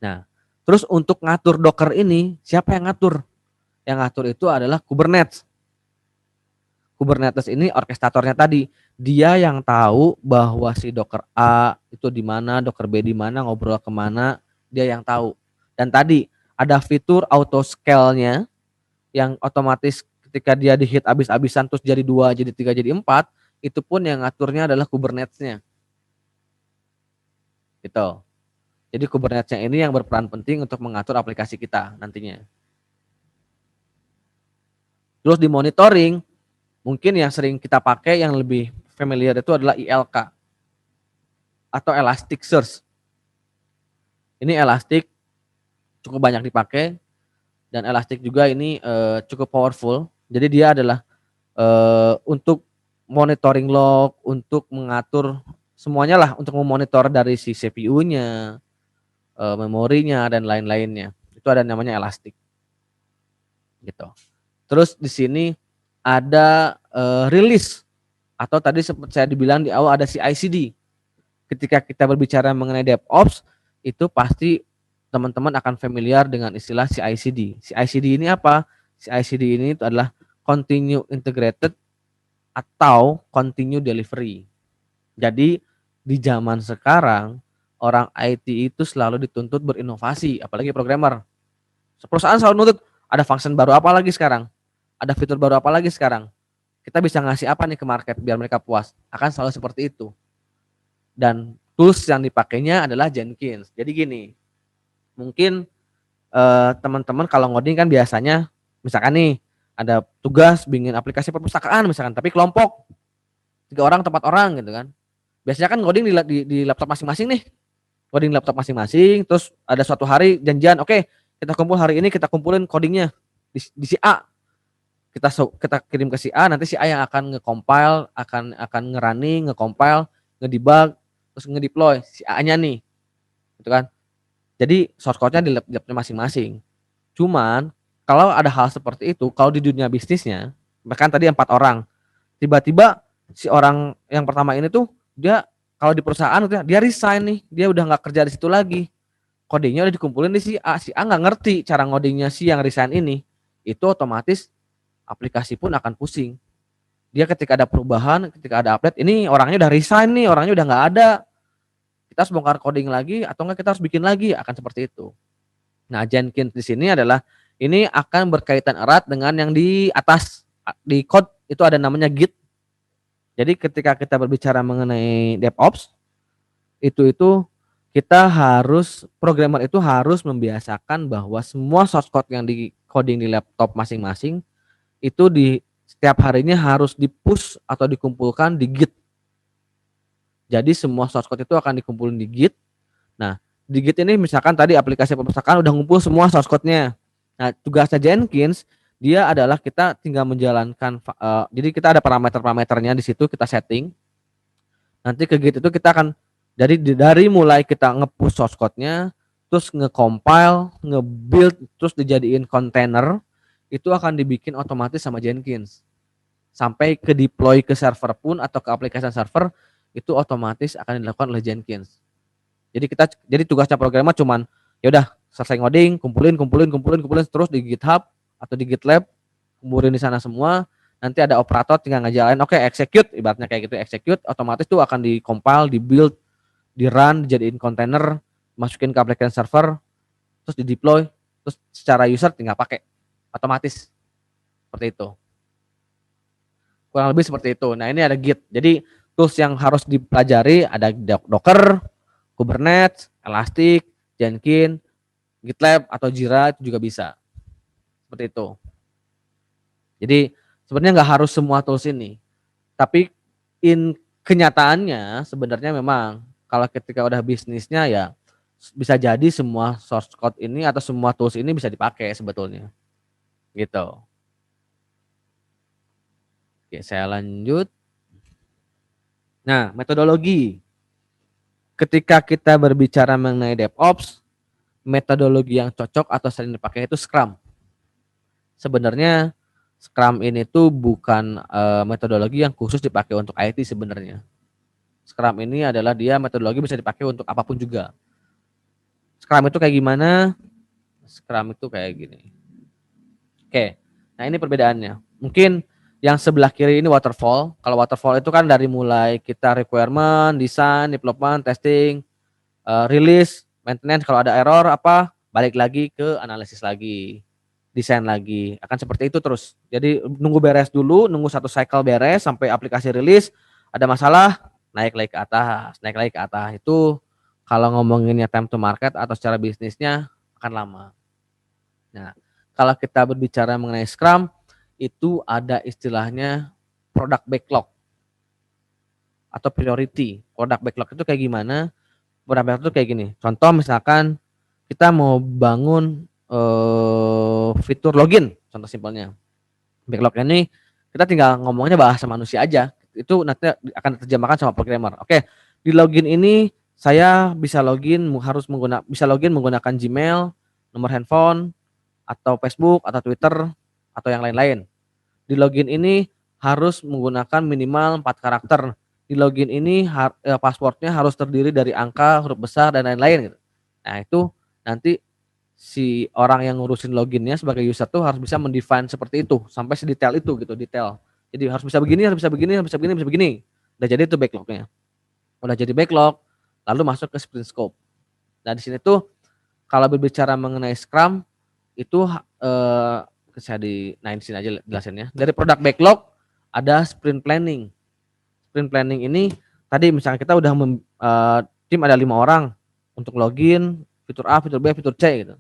Nah, Terus untuk ngatur Docker ini, siapa yang ngatur? Yang ngatur itu adalah Kubernetes. Kubernetes ini orkestratornya tadi. Dia yang tahu bahwa si Docker A itu di mana, Docker B di mana, ngobrol kemana, dia yang tahu. Dan tadi ada fitur auto scale-nya yang otomatis ketika dia di-hit abis-abisan terus jadi 2, jadi 3, jadi 4, itu pun yang ngaturnya adalah Kubernetes-nya. Gitu. Jadi Kubernetes-nya ini yang berperan penting untuk mengatur aplikasi kita nantinya. Terus di monitoring, mungkin yang sering kita pakai yang lebih familiar itu adalah ILK atau Elasticsearch. Ini Elastic cukup banyak dipakai dan Elastic juga ini cukup powerful. Jadi dia adalah untuk monitoring log, untuk mengatur semuanya lah, untuk memonitor dari si CPU-nya, memorinya dan lain-lainnya. Itu ada namanya Elastic. Gitu. Terus di sini ada release atau tadi sempat saya dibilang di awal ada CI/CD. Ketika kita berbicara mengenai DevOps, itu pasti teman-teman akan familiar dengan istilah CI/CD. CI/CD ini apa? CI/CD ini itu adalah continue integrated atau continue delivery. Jadi di zaman sekarang orang IT itu selalu dituntut berinovasi, apalagi programmer. Perusahaan selalu nuntut ada function baru apa lagi sekarang, ada fitur baru apa lagi sekarang. Kita bisa ngasih apa nih ke market biar mereka puas. Akan selalu seperti itu. Dan tools yang dipakainya adalah Jenkins. Jadi gini, mungkin teman-teman kalau ngoding kan biasanya misalkan nih ada tugas bikin aplikasi perpustakaan misalkan, tapi kelompok 3 orang 4 orang gitu kan. Biasanya kan ngoding di laptop masing-masing nih, coding laptop masing-masing. Terus ada suatu hari janjian, oke, kita kumpul hari ini, kita kumpulin codingnya di si A, kita kirim ke si A, nanti si A yang akan nge-compile, akan nge-running, nge-compile, nge-debug, terus nge-deploy si A-nya nih, gitu kan. Jadi source code-nya di laptopnya masing-masing. Cuman kalau ada hal seperti itu, kalau di dunia bisnisnya, bahkan tadi 4 orang, tiba-tiba si orang yang pertama ini tuh dia kalau di perusahaan dia resign nih, dia udah nggak kerja di situ lagi. Codingnya udah dikumpulin di si A nggak ngerti cara ngodingnya si yang resign ini, itu otomatis aplikasi pun akan pusing. Dia ketika ada perubahan, ketika ada update, ini orangnya udah resign nih, orangnya udah nggak ada. Kita harus bongkar coding lagi atau enggak kita harus bikin lagi, akan seperti itu. Nah, Jenkins di sini adalah ini akan berkaitan erat dengan yang di atas di code itu ada namanya Git. Jadi ketika kita berbicara mengenai DevOps, itu kita harus, programmer itu harus membiasakan bahwa semua source code yang di coding di laptop masing-masing itu di setiap harinya harus di-push atau dikumpulkan di Git. Jadi semua source code itu akan dikumpulin di Git. Nah, di Git ini misalkan tadi aplikasi perpustakaan udah ngumpul semua source code-nya. Nah, tugasnya Jenkins dia adalah kita tinggal menjalankan jadi kita ada parameter-parameternya di situ kita setting. Nanti ke Git itu kita akan dari mulai kita nge-push source code-nya, terus nge-compile, nge-build, terus dijadiin kontainer, itu akan dibikin otomatis sama Jenkins. Sampai ke deploy ke server pun atau ke aplikasi server itu otomatis akan dilakukan oleh Jenkins. Jadi tugasnya programmer cuman ya udah selesai ngoding, kumpulin terus di GitHub atau di GitLab, kumpulin di sana semua. Nanti ada operator tinggal ngejalanin, oke, execute, ibaratnya kayak gitu, execute, otomatis tuh akan di-compile, di-build, di-run, dijadiin kontainer, masukin ke aplikasi server, terus di-deploy, terus secara user tinggal pakai, otomatis seperti itu. Kurang lebih seperti itu. Nah, ini ada Git. Jadi tools yang harus dipelajari ada Docker, Kubernetes, Elastic, Jenkins, GitLab atau Jira itu juga bisa. Seperti itu. Jadi sebenarnya nggak harus semua tools ini. Tapi kenyataannya sebenarnya memang kalau ketika udah bisnisnya ya bisa jadi semua source code ini atau semua tools ini bisa dipakai sebetulnya. Gitu. Oke, saya lanjut. Nah, metodologi. Ketika kita berbicara mengenai DevOps, metodologi yang cocok atau sering dipakai itu Scrum. Sebenarnya Scrum ini tuh bukan metodologi yang khusus dipakai untuk IT sebenarnya. Scrum ini adalah dia metodologi bisa dipakai untuk apapun juga. Scrum itu kayak gimana? Scrum itu kayak gini. Oke, nah ini perbedaannya. Mungkin yang sebelah kiri ini waterfall. Kalau waterfall itu kan dari mulai kita requirement, design, development, testing, release, maintenance. Kalau ada error apa, balik lagi ke analisis lagi, desain lagi. Akan seperti itu terus. Jadi nunggu beres dulu, nunggu satu cycle beres sampai aplikasi rilis. Ada masalah, naik lagi ke atas, naik lagi ke atas. Itu kalau ngomonginnya time to market atau secara bisnisnya akan lama. Nah, kalau kita berbicara mengenai Scrum, itu ada istilahnya product backlog atau priority. Product backlog itu kayak gimana? Product backlog itu kayak gini. Contoh misalkan kita mau bangun fitur login, contoh simpelnya. Backlog ini kita tinggal ngomongnya bahasa manusia aja. Itu nanti akan diterjemahkan sama programmer. Oke, di login ini saya bisa login bisa login menggunakan Gmail, nomor handphone, atau Facebook atau Twitter atau yang lain-lain. Di login ini harus menggunakan minimal 4 karakter. Di login ini passwordnya harus terdiri dari angka, huruf besar dan lain-lain gitu. Nah, itu nanti si orang yang ngurusin loginnya sebagai user tuh harus bisa mendefine seperti itu sampai sedetail itu gitu, detail. Jadi harus bisa begini, harus bisa begini, harus bisa begini, bisa begini. Udah jadi itu backlognya. Udah jadi backlog, lalu masuk ke sprint scope. Nah, di sini tuh kalau berbicara mengenai Scrum itu saya di sini aja jelasinnya. Dari product backlog ada sprint planning. Sprint planning ini tadi misalnya kita udah tim ada 5 orang untuk login fitur A, fitur B, fitur C gitu.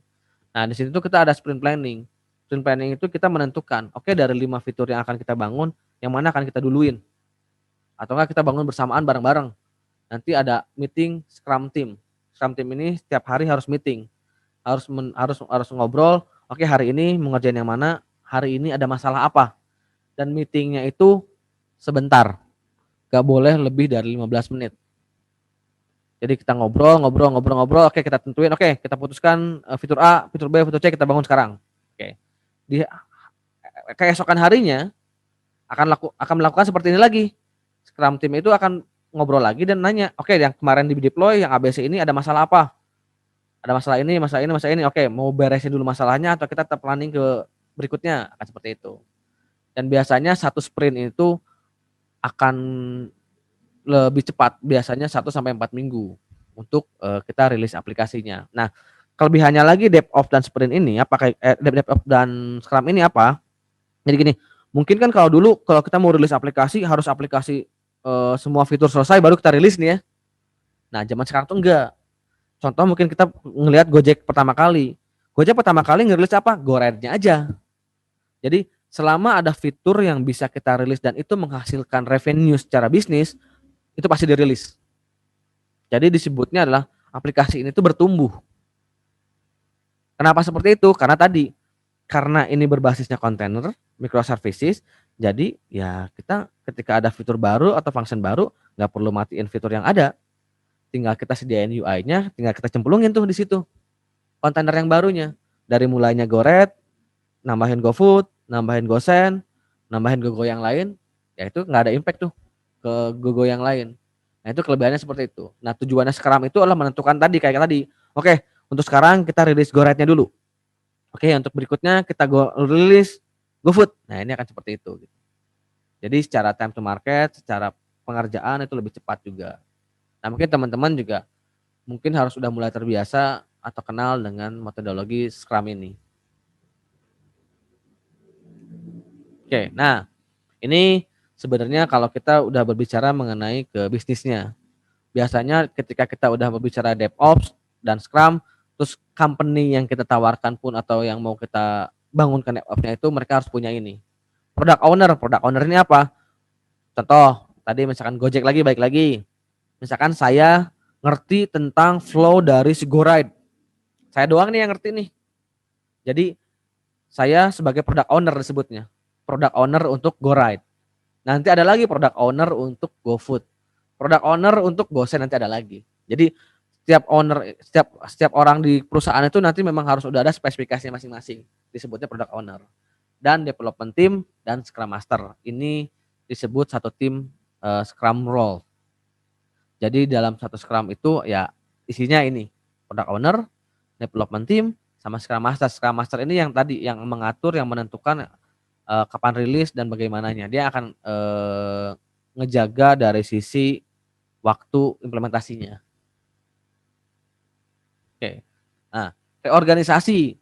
Nah, di situ kita ada sprint planning. Sprint planning itu kita menentukan, oke, dari 5 fitur yang akan kita bangun, yang mana akan kita duluin. Atau enggak kita bangun bersamaan bareng-bareng. Nanti ada meeting Scrum team. Scrum team ini setiap hari harus meeting. Harus ngobrol, oke, hari ini mengerjain yang mana, hari ini ada masalah apa. Dan meetingnya itu sebentar. Gak boleh lebih dari 15 menit. Jadi kita ngobrol, oke, kita tentuin, oke, kita putuskan fitur A, fitur B, fitur C kita bangun sekarang. Oke. Di keesokan harinya akan melakukan seperti ini lagi. Scrum team itu akan ngobrol lagi dan nanya, oke, yang kemarin di deploy yang ABC ini ada masalah apa? Ada masalah ini, masalah ini, masalah ini. Oke, mau beresin dulu masalahnya atau kita tetap planning ke berikutnya, akan seperti itu. Dan biasanya satu sprint itu akan lebih cepat, biasanya 1 sampai 4 minggu untuk kita rilis aplikasinya. Nah, kelebihannya lagi DevOps dan sprint ini apakah DevOps dan Scrum ini apa? Jadi gini, mungkin kan kalau dulu kalau kita mau rilis aplikasi harus aplikasi semua fitur selesai baru kita rilis nih ya. Nah, zaman sekarang tuh enggak. Contoh mungkin kita ngelihat Gojek pertama kali. Gojek pertama kali ngerilis apa? Go-Ride-nya aja. Jadi selama ada fitur yang bisa kita rilis dan itu menghasilkan revenue secara bisnis, itu pasti dirilis. Jadi disebutnya adalah aplikasi ini tuh bertumbuh. Kenapa seperti itu? Karena ini berbasisnya kontainer, microservices, jadi ya kita ketika ada fitur baru atau function baru, nggak perlu matiin fitur yang ada. Tinggal kita sediain UI-nya, tinggal kita cemplungin tuh di situ kontainer yang barunya. Dari mulainya GoRed, nambahin GoFood, nambahin GoSend, nambahin GoGo yang lain, ya itu nggak ada impact tuh ke GoGo yang lain. Nah, itu kelebihannya seperti itu. Nah, tujuannya Scrum itu adalah menentukan kayak tadi. Oke, untuk sekarang kita rilis GoRed-nya dulu. Oke, untuk berikutnya kita rilis GoFood. Nah, ini akan seperti itu. Jadi secara time to market, secara pengerjaan itu lebih cepat juga. Nah, mungkin teman-teman juga mungkin harus sudah mulai terbiasa atau kenal dengan metodologi Scrum ini. Oke, nah ini sebenarnya kalau kita udah berbicara mengenai ke bisnisnya. Biasanya ketika kita udah berbicara DevOps dan Scrum, terus company yang kita tawarkan pun atau yang mau kita bangunkan DevOps-nya itu mereka harus punya ini. Product owner ini apa? Contoh, tadi misalkan Gojek lagi, baik lagi. Misalkan saya ngerti tentang flow dari si GoRide. Saya doang nih yang ngerti nih. Jadi saya sebagai product owner disebutnya. Product owner untuk GoRide. Nanti ada lagi product owner untuk GoFood. Product owner untuk GoSend nanti ada lagi. Jadi setiap orang di perusahaan itu nanti memang harus udah ada spesifikasinya masing-masing. Disebutnya product owner. Dan development team dan Scrum Master. Ini disebut satu tim Scrum role. Jadi dalam satu Scrum itu ya isinya ini. Product owner, development team, sama Scrum Master. Scrum Master ini yang tadi yang mengatur, yang menentukan kapan rilis dan bagaimananya. Dia akan ngejaga dari sisi waktu implementasinya. Oke. Nah, reorganisasi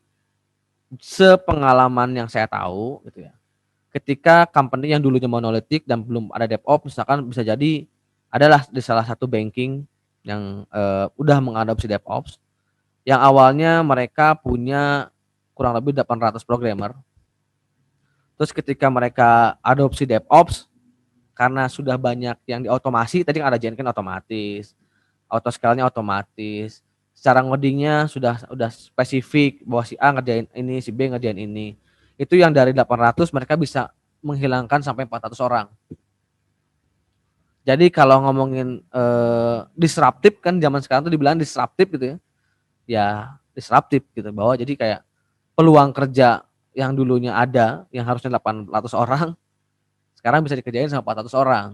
sepengalaman yang saya tahu gitu ya. Ketika company yang dulunya monolitik dan belum ada DevOps, misalkan bisa jadi adalah di salah satu banking yang udah mengadopsi DevOps, yang awalnya mereka punya kurang lebih 800 programmer. Terus ketika mereka adopsi DevOps, karena sudah banyak yang diotomasi, tadi kan ada Jenkins otomatis, autoscale-nya otomatis, secara ngodingnya sudah spesifik bahwa si A ngerjain ini, si B ngerjain ini. Itu yang dari 800 mereka bisa menghilangkan sampai 400 orang. Jadi kalau ngomongin disruptif kan zaman sekarang tuh dibilang disruptif gitu ya. Ya disruptif gitu bahwa jadi kayak peluang kerja yang dulunya ada yang harusnya 800 orang sekarang bisa dikerjain sama 400 orang.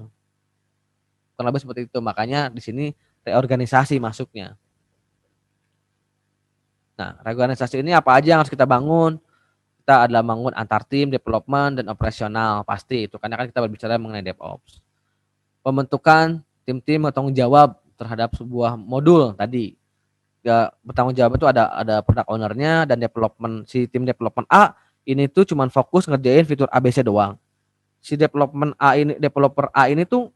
Kurang lebih seperti itu. Makanya di sini reorganisasi masuknya. Nah, reorganisasi ini apa aja yang harus kita bangun? Kita adalah bangun antar tim, development, dan operasional. Pasti itu, karena kan kita berbicara mengenai DevOps. Pembentukan tim-tim bertanggung jawab terhadap sebuah modul tadi. Ya, bertanggung jawab itu ada product owner-nya dan development. Si tim development A ini tuh cuman fokus ngerjain fitur ABC doang. Si development A ini, developer A ini tuh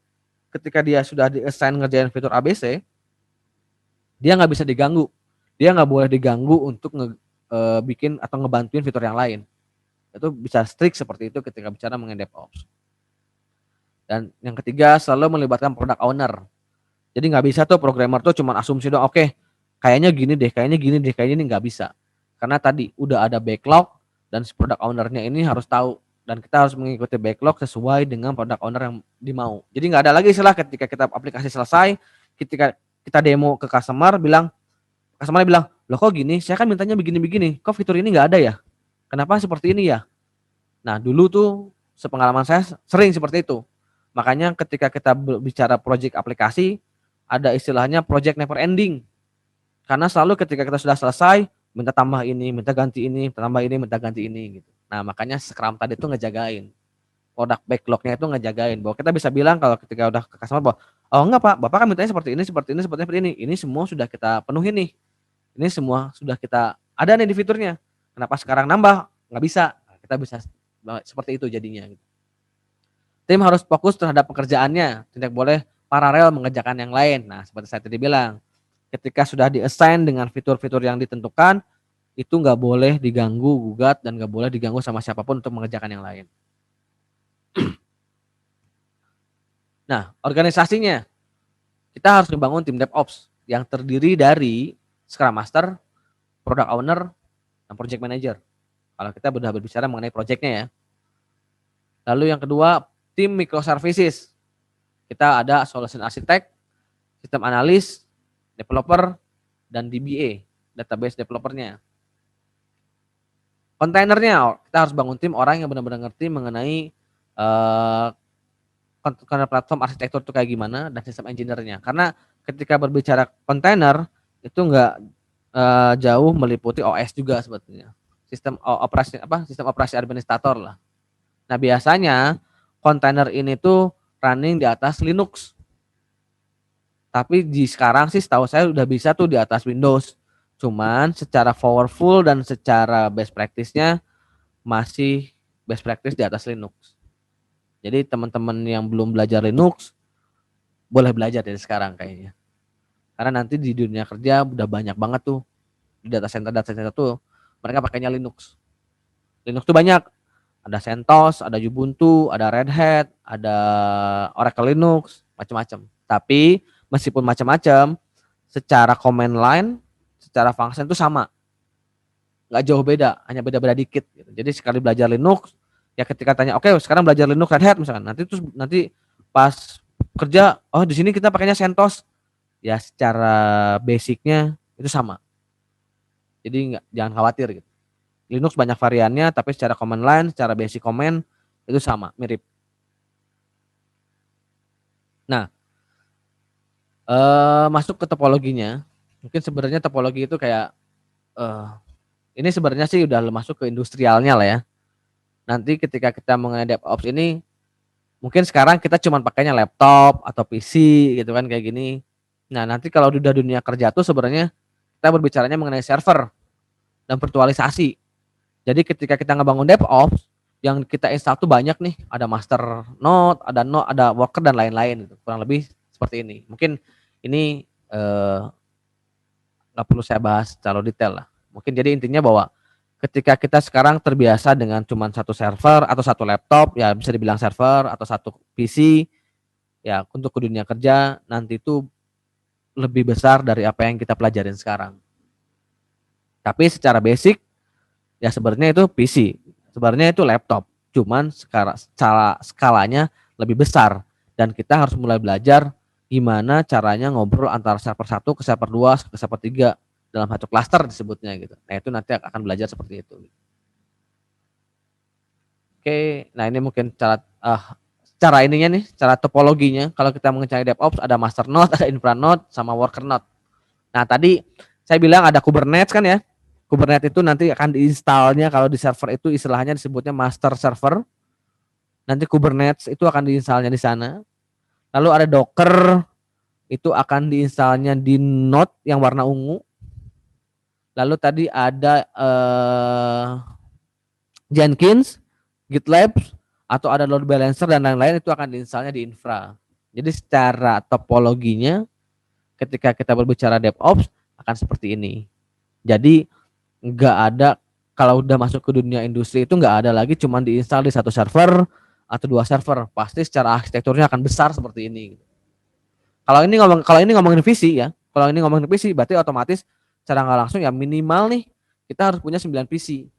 ketika dia sudah di-assign ngerjain fitur ABC, dia nggak bisa diganggu. Dia nggak boleh diganggu untuk bikin atau ngebantuin fitur yang lain. Itu bisa strict seperti itu ketika bicara mengenai DevOps. Dan yang ketiga selalu melibatkan product owner. Jadi nggak bisa tuh programmer tuh cuma asumsi doang, oke, kayaknya gini deh, kayaknya gini deh, kayaknya ini nggak bisa. Karena tadi udah ada backlog dan si product owner-nya ini harus tahu dan kita harus mengikuti backlog sesuai dengan product owner yang dimau. Jadi nggak ada lagi istilah ketika kita aplikasi selesai, ketika kita demo ke customer bilang, loh kok gini, saya kan mintanya begini-begini, kok fitur ini nggak ada ya? Kenapa seperti ini ya? Nah dulu tuh sepengalaman saya sering seperti itu. Makanya ketika kita bicara project aplikasi, ada istilahnya project never ending. Karena selalu ketika kita sudah selesai, minta tambah ini, minta ganti ini, tambah ini, minta ganti ini gitu. Nah, makanya Scrum tadi itu ngejagain. Product backlog-nya itu ngejagain. Bahwa kita bisa bilang kalau ketika udah ke customer bahwa, oh enggak Pak, Bapak kan mintanya seperti ini, seperti ini, seperti ini. Ini semua sudah kita penuhi nih. Ini semua sudah kita ada nih di fiturnya. Kenapa sekarang nambah? Nggak bisa. Nah, kita bisa seperti itu jadinya. Tim harus fokus terhadap pekerjaannya, tidak boleh paralel mengerjakan yang lain. Nah, seperti saya tadi bilang, ketika sudah di-assign dengan fitur-fitur yang ditentukan, itu nggak boleh diganggu gugat dan nggak boleh diganggu sama siapapun untuk mengerjakan yang lain. Nah, organisasinya kita harus membangun tim DevOps yang terdiri dari Scrum Master, Product Owner, dan Project Manager. Kalau kita sudah berbicara mengenai projectnya ya. Lalu yang kedua, tim microservices. Kita ada solution architect, sistem analis, developer, dan DBA, database developernya. Kontainernya, kita harus bangun tim orang yang benar-benar ngerti mengenai kontainer platform arsitektur itu kayak gimana dan sistem engineer-nya. Karena ketika berbicara kontainer itu nggak jauh meliputi OS juga sebetulnya. Sistem operasi administrator lah. Nah, biasanya kontainer ini tuh running di atas Linux. Tapi di sekarang sih setahu saya udah bisa tuh di atas Windows. Cuman secara powerful dan secara best practice-nya masih best practice di atas Linux. Jadi teman-teman yang belum belajar Linux boleh belajar dari sekarang kayaknya. Karena nanti di dunia kerja udah banyak banget tuh di data center tuh mereka pakainya Linux. Linux tuh banyak. Ada CentOS, ada Ubuntu, ada Red Hat, ada Oracle Linux, macam-macam. Tapi meskipun macam-macam, secara command line, secara function itu sama. Nggak jauh beda, hanya beda-beda dikit gitu. Jadi sekali belajar Linux, ya ketika tanya, oke, sekarang belajar Linux Red Hat misalkan, nanti pas kerja, oh di sini kita pakainya CentOS. Ya secara basicnya itu sama. Jadi jangan khawatir gitu. Linux banyak variannya, tapi secara command line, secara basic command itu sama, mirip. Nah, masuk ke topologinya. Mungkin sebenarnya topologi itu kayak Ini sebenarnya sih udah masuk ke industrialnya lah ya. Nanti ketika kita mengenai DevOps ini, mungkin sekarang kita cuma pakainya laptop atau PC gitu kan kayak gini. Nah, nanti kalau udah dunia kerja tuh sebenarnya kita berbicaranya mengenai server dan virtualisasi. Jadi ketika kita ngebangun DevOps, yang kita install tuh banyak nih, ada master node, ada worker dan lain-lain gitu. Kurang lebih seperti ini. Mungkin ini nggak perlu saya bahas secara detail lah. Mungkin jadi intinya bahwa ketika kita sekarang terbiasa dengan cuma satu server atau satu laptop, ya bisa dibilang server atau satu PC, ya untuk ke dunia kerja nanti itu lebih besar dari apa yang kita pelajarin sekarang. Tapi secara basic ya sebenarnya itu PC, sebenarnya itu laptop, cuman secara skalanya lebih besar dan kita harus mulai belajar gimana caranya ngobrol antara server 1 ke server 2 ke server 3 dalam satu cluster disebutnya gitu. Nah, itu nanti akan belajar seperti itu. Oke, nah ini mungkin cara ininya nih, cara topologinya. Kalau kita mencari DevOps ada master node, ada infra node, sama worker node. Nah, tadi saya bilang ada Kubernetes kan ya. Kubernetes itu nanti akan diinstalnya kalau di server itu istilahnya disebutnya master server. Nanti Kubernetes itu akan diinstalnya di sana. Lalu ada Docker, itu akan diinstalnya di node yang warna ungu. Lalu tadi ada Jenkins, GitLab, atau ada load balancer dan lain-lain itu akan diinstalnya di infra. Jadi secara topologinya ketika kita berbicara DevOps akan seperti ini. Jadi nggak ada, kalau udah masuk ke dunia industri itu nggak ada lagi cuma diinstal di satu server atau dua server. Pasti secara arsitekturnya akan besar seperti ini. Kalau ini ngomongin visi ya. Kalau ini ngomongin visi berarti otomatis secara nggak langsung ya minimal nih kita harus punya 9 visi.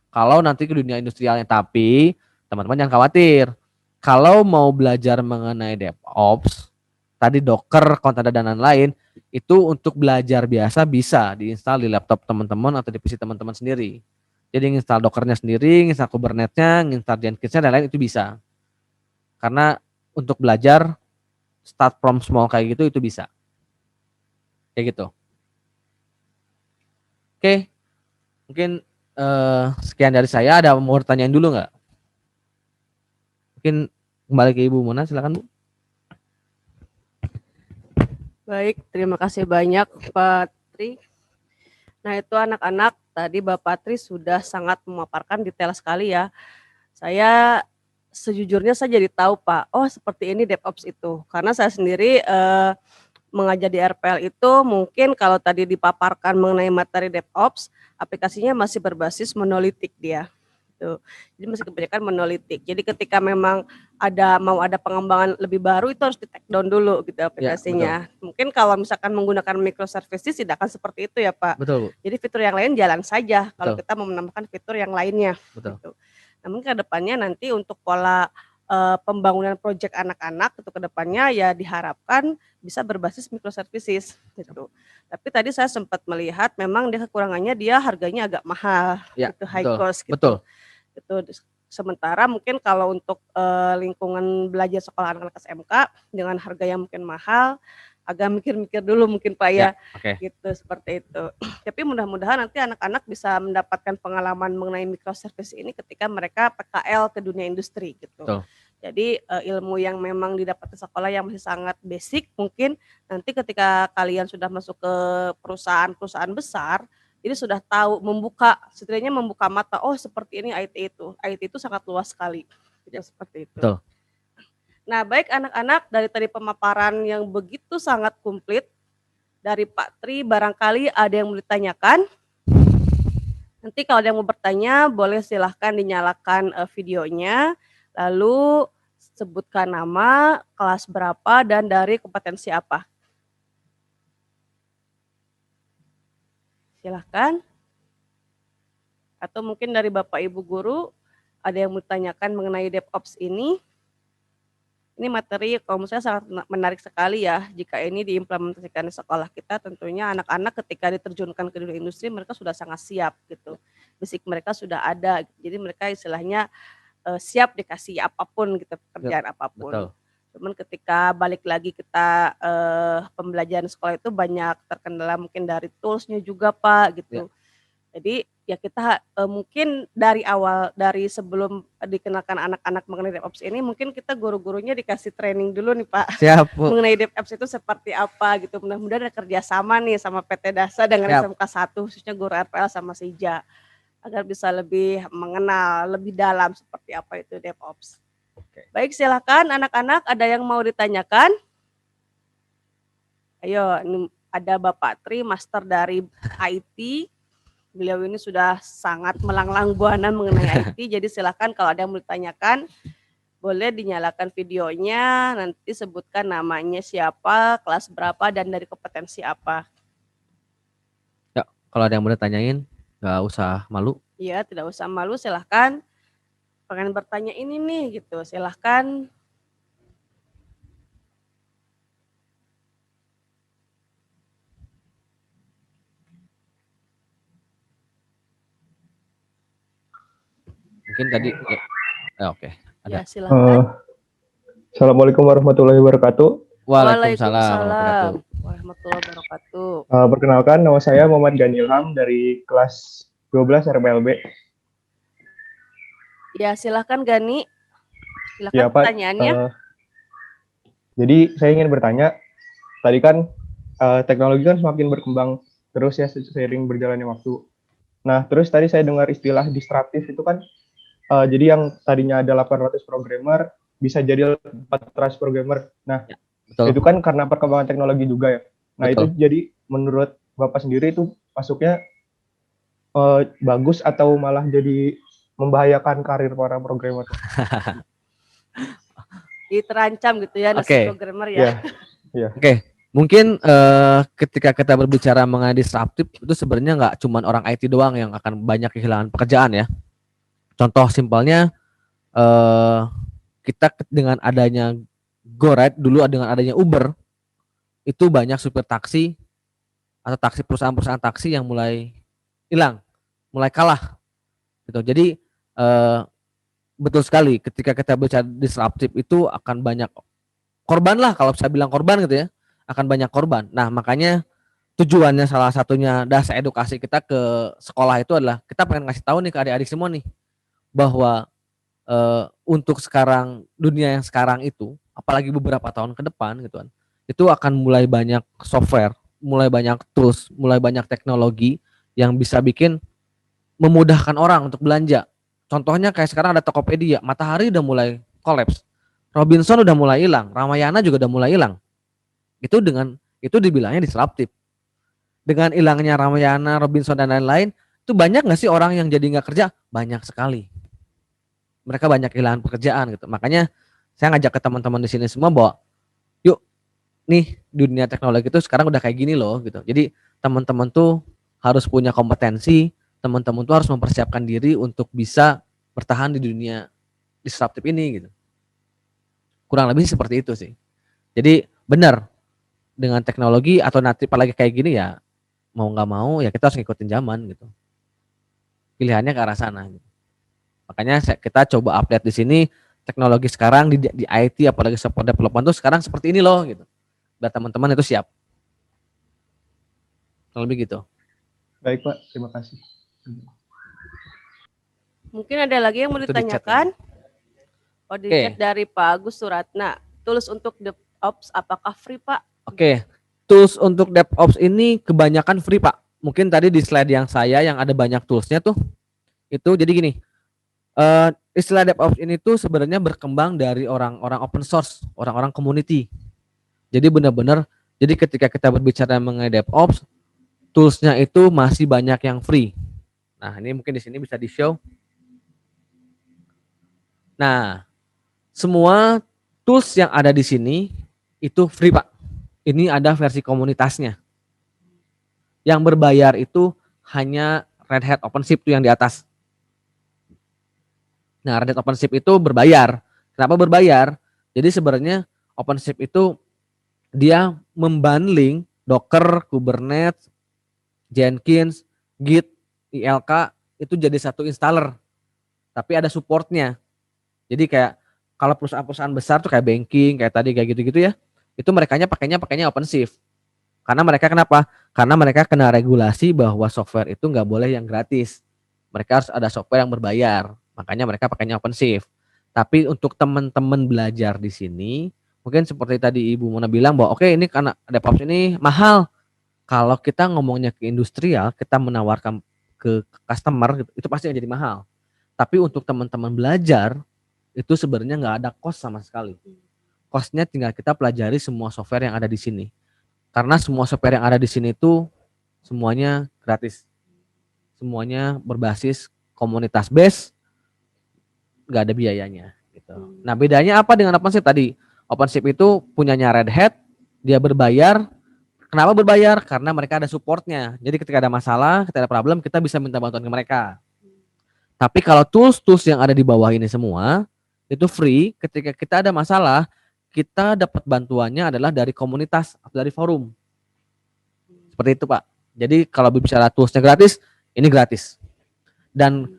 Kalau nanti ke dunia industrialnya, tapi teman-teman jangan khawatir. Kalau mau belajar mengenai DevOps, tadi Docker, Container dan lain-lain, itu untuk belajar biasa bisa diinstal di laptop teman-teman atau di PC teman-teman sendiri. Jadi install Dockernya sendiri, install Kubernetesnya, install Jenkinsnya dan lain-lain itu bisa. Karena untuk belajar start from small kayak gitu itu bisa. Kayak gitu. Oke, mungkin sekian dari saya. Ada mau tanyain dulu nggak? Mungkin kembali ke Ibu Mona, silakan Bu. Baik, terima kasih banyak Pak Tri. Nah, itu anak-anak tadi Bapak Tri sudah sangat memaparkan detail sekali ya. Saya sejujurnya saya jadi tahu Pak, oh seperti ini DevOps itu. Karena saya sendiri mengajar di RPL itu mungkin kalau tadi dipaparkan mengenai materi DevOps, aplikasinya masih berbasis monolitik dia. Jadi masih kebanyakan monolitik. Jadi ketika memang mau ada pengembangan lebih baru itu harus di take down dulu gitu aplikasinya. Ya, mungkin kalau misalkan menggunakan microservices tidak akan seperti itu ya Pak. Betul Bu. Jadi fitur yang lain jalan saja kalau kita mau menambahkan fitur yang lainnya. Betul. Gitu. Namun ke depannya nanti untuk pola pembangunan proyek anak-anak itu ke depannya ya diharapkan bisa berbasis microservices gitu. Tapi tadi saya sempat melihat memang dia kekurangannya dia harganya agak mahal, ya, itu high cost gitu. Betul. Itu sementara mungkin kalau untuk lingkungan belajar sekolah anak-anak SMK dengan harga yang mungkin mahal agak mikir-mikir dulu mungkin Pak ya, gitu seperti itu. Tapi mudah-mudahan nanti anak-anak bisa mendapatkan pengalaman mengenai microservice ini ketika mereka PKL ke dunia industri gitu. Betul. Jadi ilmu yang memang didapat di sekolah yang masih sangat basic mungkin nanti ketika kalian sudah masuk ke perusahaan-perusahaan besar ini sudah tahu setidaknya membuka mata, oh seperti ini IT itu sangat luas sekali gitu, seperti itu. Betul. Nah baik anak-anak, dari tadi pemaparan yang begitu sangat komplit dari Pak Tri, barangkali ada yang mau ditanyakan. Nanti kalau ada yang mau bertanya boleh silahkan dinyalakan videonya, lalu sebutkan nama, kelas berapa, dan dari kompetensi apa. Silahkan. Atau mungkin dari Bapak Ibu Guru ada yang mau ditanyakan mengenai DevOps ini. Ini materi kalau menurut saya sangat menarik sekali ya, jika ini diimplementasikan di sekolah kita tentunya anak-anak ketika diterjunkan ke dunia industri mereka sudah sangat siap gitu. Basic mereka sudah ada, jadi mereka istilahnya siap dikasih apapun gitu, pekerjaan apapun. Betul. Cuman ketika balik lagi kita pembelajaran sekolah itu banyak terkendala mungkin dari tools-nya juga Pak gitu. Jadi ya kita mungkin dari awal, dari sebelum dikenalkan anak-anak mengenai DevOps ini mungkin kita guru-gurunya dikasih training dulu nih Pak. Siap Bu. Mengenai DevOps itu seperti apa gitu. Mudah-mudahan ada kerjasama nih sama PT Dasa dengan SMK 1 khususnya guru RPL sama Sija agar bisa lebih mengenal lebih dalam seperti apa itu DevOps. Baik, silakan anak-anak, ada yang mau ditanyakan? Ayo, ini ada Bapak Tri, master dari IT. Beliau ini sudah sangat melanglang buana mengenai IT, jadi silakan kalau ada yang mau ditanyakan, boleh dinyalakan videonya, nanti sebutkan namanya siapa, kelas berapa, dan dari kompetensi apa. Ya, kalau ada yang mau ditanyain, nggak usah malu. Iya, tidak usah malu, silakan. Pengen bertanya ini nih gitu, silahkan. Mungkin tadi oke. Ya, silahkan. Assalamualaikum warahmatullahi wabarakatuh. Waalaikumsalam warahmatullahi wabarakatuh. Perkenalkan, nama saya Muhammad Gani Ilham dari kelas 12 RPLB. Ya, silahkan Gani. Silahkan ya, pertanyaannya. Jadi saya ingin bertanya, tadi kan teknologi kan semakin berkembang terus ya seiring berjalannya waktu. Nah, terus tadi saya dengar istilah disruptif itu kan, jadi yang tadinya ada 800 programmer bisa jadi 400 programmer. Nah, ya, itu kan karena perkembangan teknologi juga ya. Nah, itu jadi menurut Bapak sendiri itu masuknya bagus atau malah jadi membahayakan karir para programmer? Terancam gitu ya nasib programmer ya. Oke. Mungkin ketika kita berbicara mengenai disruptif itu sebenarnya nggak cuma orang IT doang yang akan banyak kehilangan pekerjaan ya. Contoh simpelnya kita dengan adanya GoRide dulu, dengan adanya Uber itu banyak supir taksi atau taksi perusahaan-perusahaan taksi yang mulai hilang, mulai kalah gitu. Jadi betul sekali ketika kita bicara disruptif itu akan banyak korban lah, kalau saya bilang korban gitu ya, akan banyak korban. Nah, makanya tujuannya salah satunya dasar edukasi kita ke sekolah itu adalah kita pengen ngasih tahu nih ke adik-adik semua nih bahwa untuk sekarang, dunia yang sekarang itu, apalagi beberapa tahun ke depan gitu kan, itu akan mulai banyak software, mulai banyak tools, mulai banyak teknologi yang bisa bikin memudahkan orang untuk belanja. Contohnya kayak sekarang ada Tokopedia, Matahari udah mulai kolaps, Robinson udah mulai hilang, Ramayana juga udah mulai hilang. Itu dibilangnya disruptif. Dengan hilangnya Ramayana, Robinson dan lain-lain, itu banyak nggak sih orang yang jadi nggak kerja? Banyak sekali. Mereka banyak kehilangan pekerjaan gitu. Makanya saya ngajak ke teman-teman di sini semua bahwa yuk nih dunia teknologi itu sekarang udah kayak gini loh gitu. Jadi teman-teman tuh harus punya kompetensi, teman-teman tuh harus mempersiapkan diri untuk bisa bertahan di dunia disruptif ini gitu. Kurang lebih seperti itu sih. Jadi benar, dengan teknologi atau natif apalagi kayak gini ya mau nggak mau ya kita harus ngikutin zaman gitu. Pilihannya ke arah sana. Gitu. Makanya kita coba update di sini teknologi sekarang di IT apalagi support development tuh sekarang seperti ini loh gitu. Biar teman-teman itu siap. Lebih gitu. Baik Pak, terima kasih. Mungkin ada lagi yang mau ditanyakan? Oh, di chat dari Pak Agus Suratna. Tools untuk DevOps apakah free Pak? Oke. Tools untuk DevOps ini kebanyakan free Pak. Mungkin tadi di slide yang saya yang ada banyak toolsnya tuh. Itu jadi gini. Istilah DevOps ini tuh sebenarnya berkembang dari orang-orang open source, orang-orang community. Jadi benar-benar, jadi ketika kita berbicara mengenai DevOps, toolsnya itu masih banyak yang free. Nah, ini mungkin di sini bisa di-show. Nah, semua tools yang ada di sini itu free Pak. Ini ada versi komunitasnya. Yang berbayar itu hanya Red Hat OpenShift tuh yang di atas. Nah, Red Hat OpenShift itu berbayar. Kenapa berbayar? Jadi sebenarnya OpenShift itu dia membundling Docker, Kubernetes, Jenkins, Git, ILK itu jadi satu installer. Tapi ada supportnya. Jadi kayak kalau perusahaan-perusahaan besar tuh kayak banking, kayak tadi kayak gitu-gitu ya, itu pakainya OpenShift. Karena mereka kenapa? Karena mereka kena regulasi bahwa software itu nggak boleh yang gratis. Mereka harus ada software yang berbayar. Makanya mereka pakainya OpenShift. Tapi untuk teman-teman belajar di sini, mungkin seperti tadi Ibu Mona bilang bahwa oke, ini karena DevOps ini mahal. Kalau kita ngomongnya ke industrial, kita menawarkan ke customer, itu pasti jadi mahal. Tapi untuk teman-teman belajar, itu sebenarnya nggak ada cost sama sekali. Costnya tinggal kita pelajari semua software yang ada di sini. Karena semua software yang ada di sini itu semuanya gratis. Semuanya berbasis komunitas base, nggak ada biayanya. Gitu. Nah bedanya apa dengan OpenShift tadi? OpenShift itu punyanya Red Hat, dia berbayar. Kenapa berbayar? Karena mereka ada supportnya. Jadi ketika ada masalah, ketika ada problem, kita bisa minta bantuan ke mereka. Tapi kalau tools yang ada di bawah ini semua, itu free. Ketika kita ada masalah, kita dapat bantuannya adalah dari komunitas atau dari forum. Seperti itu Pak. Jadi kalau bicara toolsnya gratis, ini gratis. Dan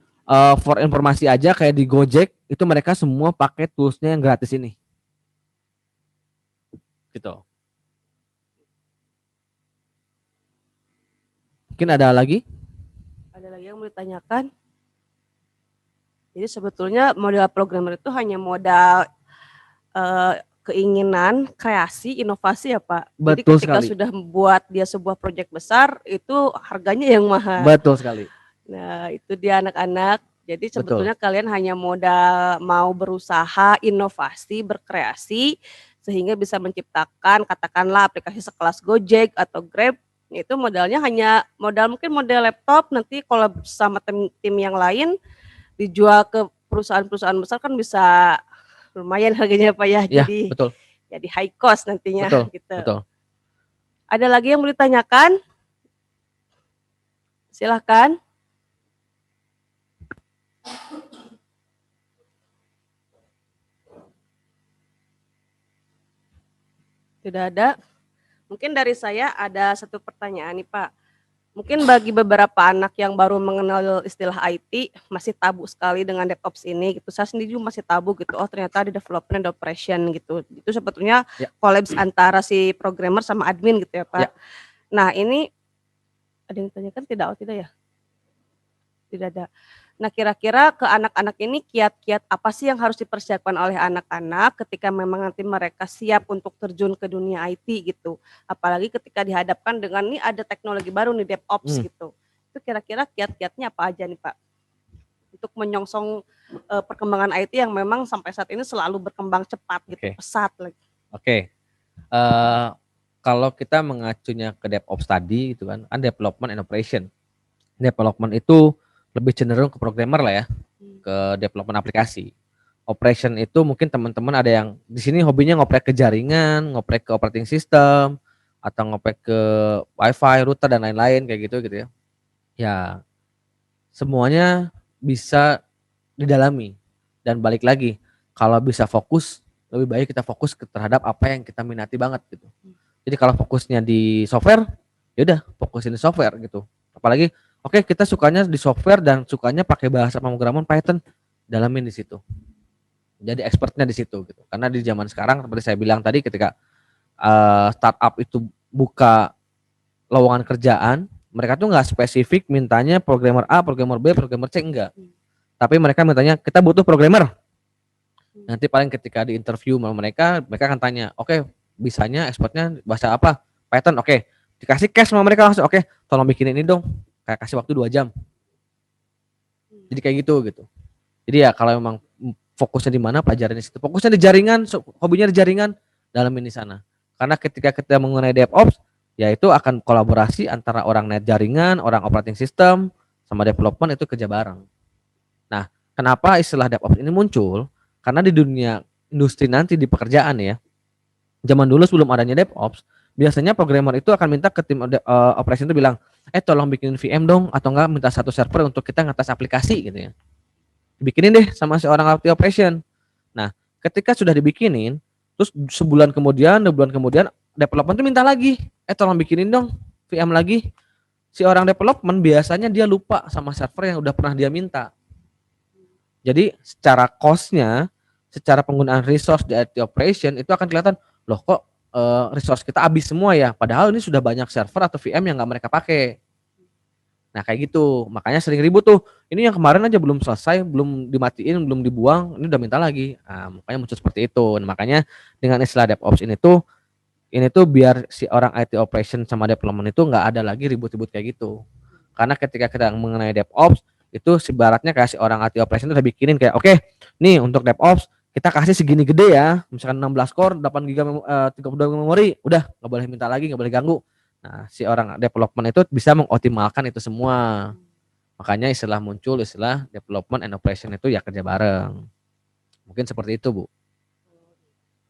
for informasi aja kayak di Gojek, itu mereka semua pakai toolsnya yang gratis ini. Gitu. Mungkin ada lagi? Ada lagi yang mau ditanyakan? Jadi sebetulnya modal programmer itu hanya modal keinginan, kreasi, inovasi ya Pak. Betul. Jadi ketika sekali. Sudah membuat dia sebuah proyek besar, itu harganya yang mahal. Betul sekali. Nah itu dia anak-anak. Jadi sebetulnya kalian hanya modal mau berusaha, inovasi, berkreasi, sehingga bisa menciptakan katakanlah aplikasi sekelas Gojek atau Grab. Itu modalnya hanya mungkin model laptop, nanti kalau sama tim yang lain dijual ke perusahaan-perusahaan besar kan bisa lumayan harganya Pak ya. Jadi betul. Jadi high cost nantinya. Betul, gitu. Betul. Ada lagi yang mau ditanyakan? Silahkan. Tidak ada. Mungkin dari saya ada satu pertanyaan nih Pak. Mungkin bagi beberapa anak yang baru mengenal istilah IT masih tabu sekali dengan DevOps ini gitu. Saya sendiri juga masih tabu gitu. Oh ternyata ada development dan operation gitu. Itu sebetulnya kolaps antara si programmer sama admin gitu ya Pak. Nah ini ada yang tanyakan tidak? Oh tidak ya? Tidak ada. Nah kira-kira ke anak-anak ini kiat-kiat apa sih yang harus dipersiapkan oleh anak-anak ketika memang nanti mereka siap untuk terjun ke dunia IT gitu. Apalagi ketika dihadapkan dengan nih ada teknologi baru nih DevOps gitu. Itu kira-kira kiat-kiatnya apa aja nih Pak? Untuk menyongsong perkembangan IT yang memang sampai saat ini selalu berkembang cepat gitu, pesat lagi. Kalau kita mengacunya ke DevOps tadi gitu kan development and operation. Development itu lebih cenderung ke programmer lah ya, ke development aplikasi. Operation itu mungkin teman-teman ada yang di sini hobinya ngoprek ke jaringan, ngoprek ke operating system, atau ngoprek ke wifi, router dan lain-lain kayak gitu ya. Ya, semuanya bisa didalami. Dan balik lagi, kalau bisa fokus, lebih baik kita fokus terhadap apa yang kita minati banget gitu. Jadi kalau fokusnya di software, ya udah fokusin di software gitu. Apalagi kita sukanya di software dan sukanya pakai bahasa pemrograman Python, dalamin di situ. Jadi expertnya di situ gitu. Karena di zaman sekarang seperti saya bilang tadi ketika startup itu buka lowongan kerjaan, mereka tuh nggak spesifik mintanya programmer A, programmer B, programmer C enggak. Tapi mereka mintanya kita butuh programmer. Nanti paling ketika di interview sama mereka akan tanya, bisanya expertnya bahasa apa? Python, dikasih cash sama mereka langsung, tolong bikin ini dong. Kayak kasih waktu 2 jam. Jadi kayak gitu. Jadi ya kalau memang fokusnya di mana pelajaran di situ. Fokusnya di jaringan, hobinya di jaringan, dalamin di sana. Karena ketika kita mengenai DevOps, ya itu akan kolaborasi antara orang net jaringan, orang operating system, sama development itu kerja bareng. Nah, kenapa istilah DevOps ini muncul? Karena di dunia industri nanti di pekerjaan ya, zaman dulu sebelum adanya DevOps, biasanya programmer itu akan minta ke tim operation itu bilang, tolong bikinin VM dong, atau enggak minta satu server untuk kita ngatas aplikasi gitu ya. Bikinin deh sama si orang IT operation. Nah, ketika sudah dibikinin, terus sebulan kemudian, 2 bulan kemudian, development itu minta lagi, tolong bikinin dong VM lagi. Si orang development biasanya dia lupa sama server yang udah pernah dia minta. Jadi secara cost-nya, secara penggunaan resource di IT operation itu akan kelihatan, loh kok resource kita habis semua ya, padahal ini sudah banyak server atau VM yang nggak mereka pakai. Nah kayak gitu, makanya sering ribut tuh, ini yang kemarin aja belum selesai, belum dimatiin, belum dibuang, ini udah minta lagi. Nah, makanya muncul seperti itu. Nah, makanya dengan istilah DevOps ini tuh biar si orang IT operation sama development itu nggak ada lagi ribut-ribut kayak gitu. Karena ketika kita mengenai DevOps itu sebaratnya kayak si orang IT operation itu udah bikinin kayak oke, nih untuk DevOps kita kasih segini gede ya, misalkan 16 core, 8 GB 32 memori, udah nggak boleh minta lagi, nggak boleh ganggu. Nah, si orang development itu bisa mengoptimalkan itu semua. Makanya muncul istilah development and operation itu ya kerja bareng. Mungkin seperti itu, Bu.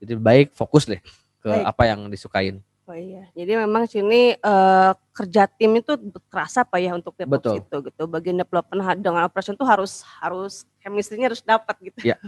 Jadi baik fokus deh ke apa yang disukain. Oh iya, jadi memang sini kerja tim itu kerasa Pak ya untuk DevOps itu gitu. Bagian development dengan operation tuh harus chemistry-nya harus dapat gitu. Ya,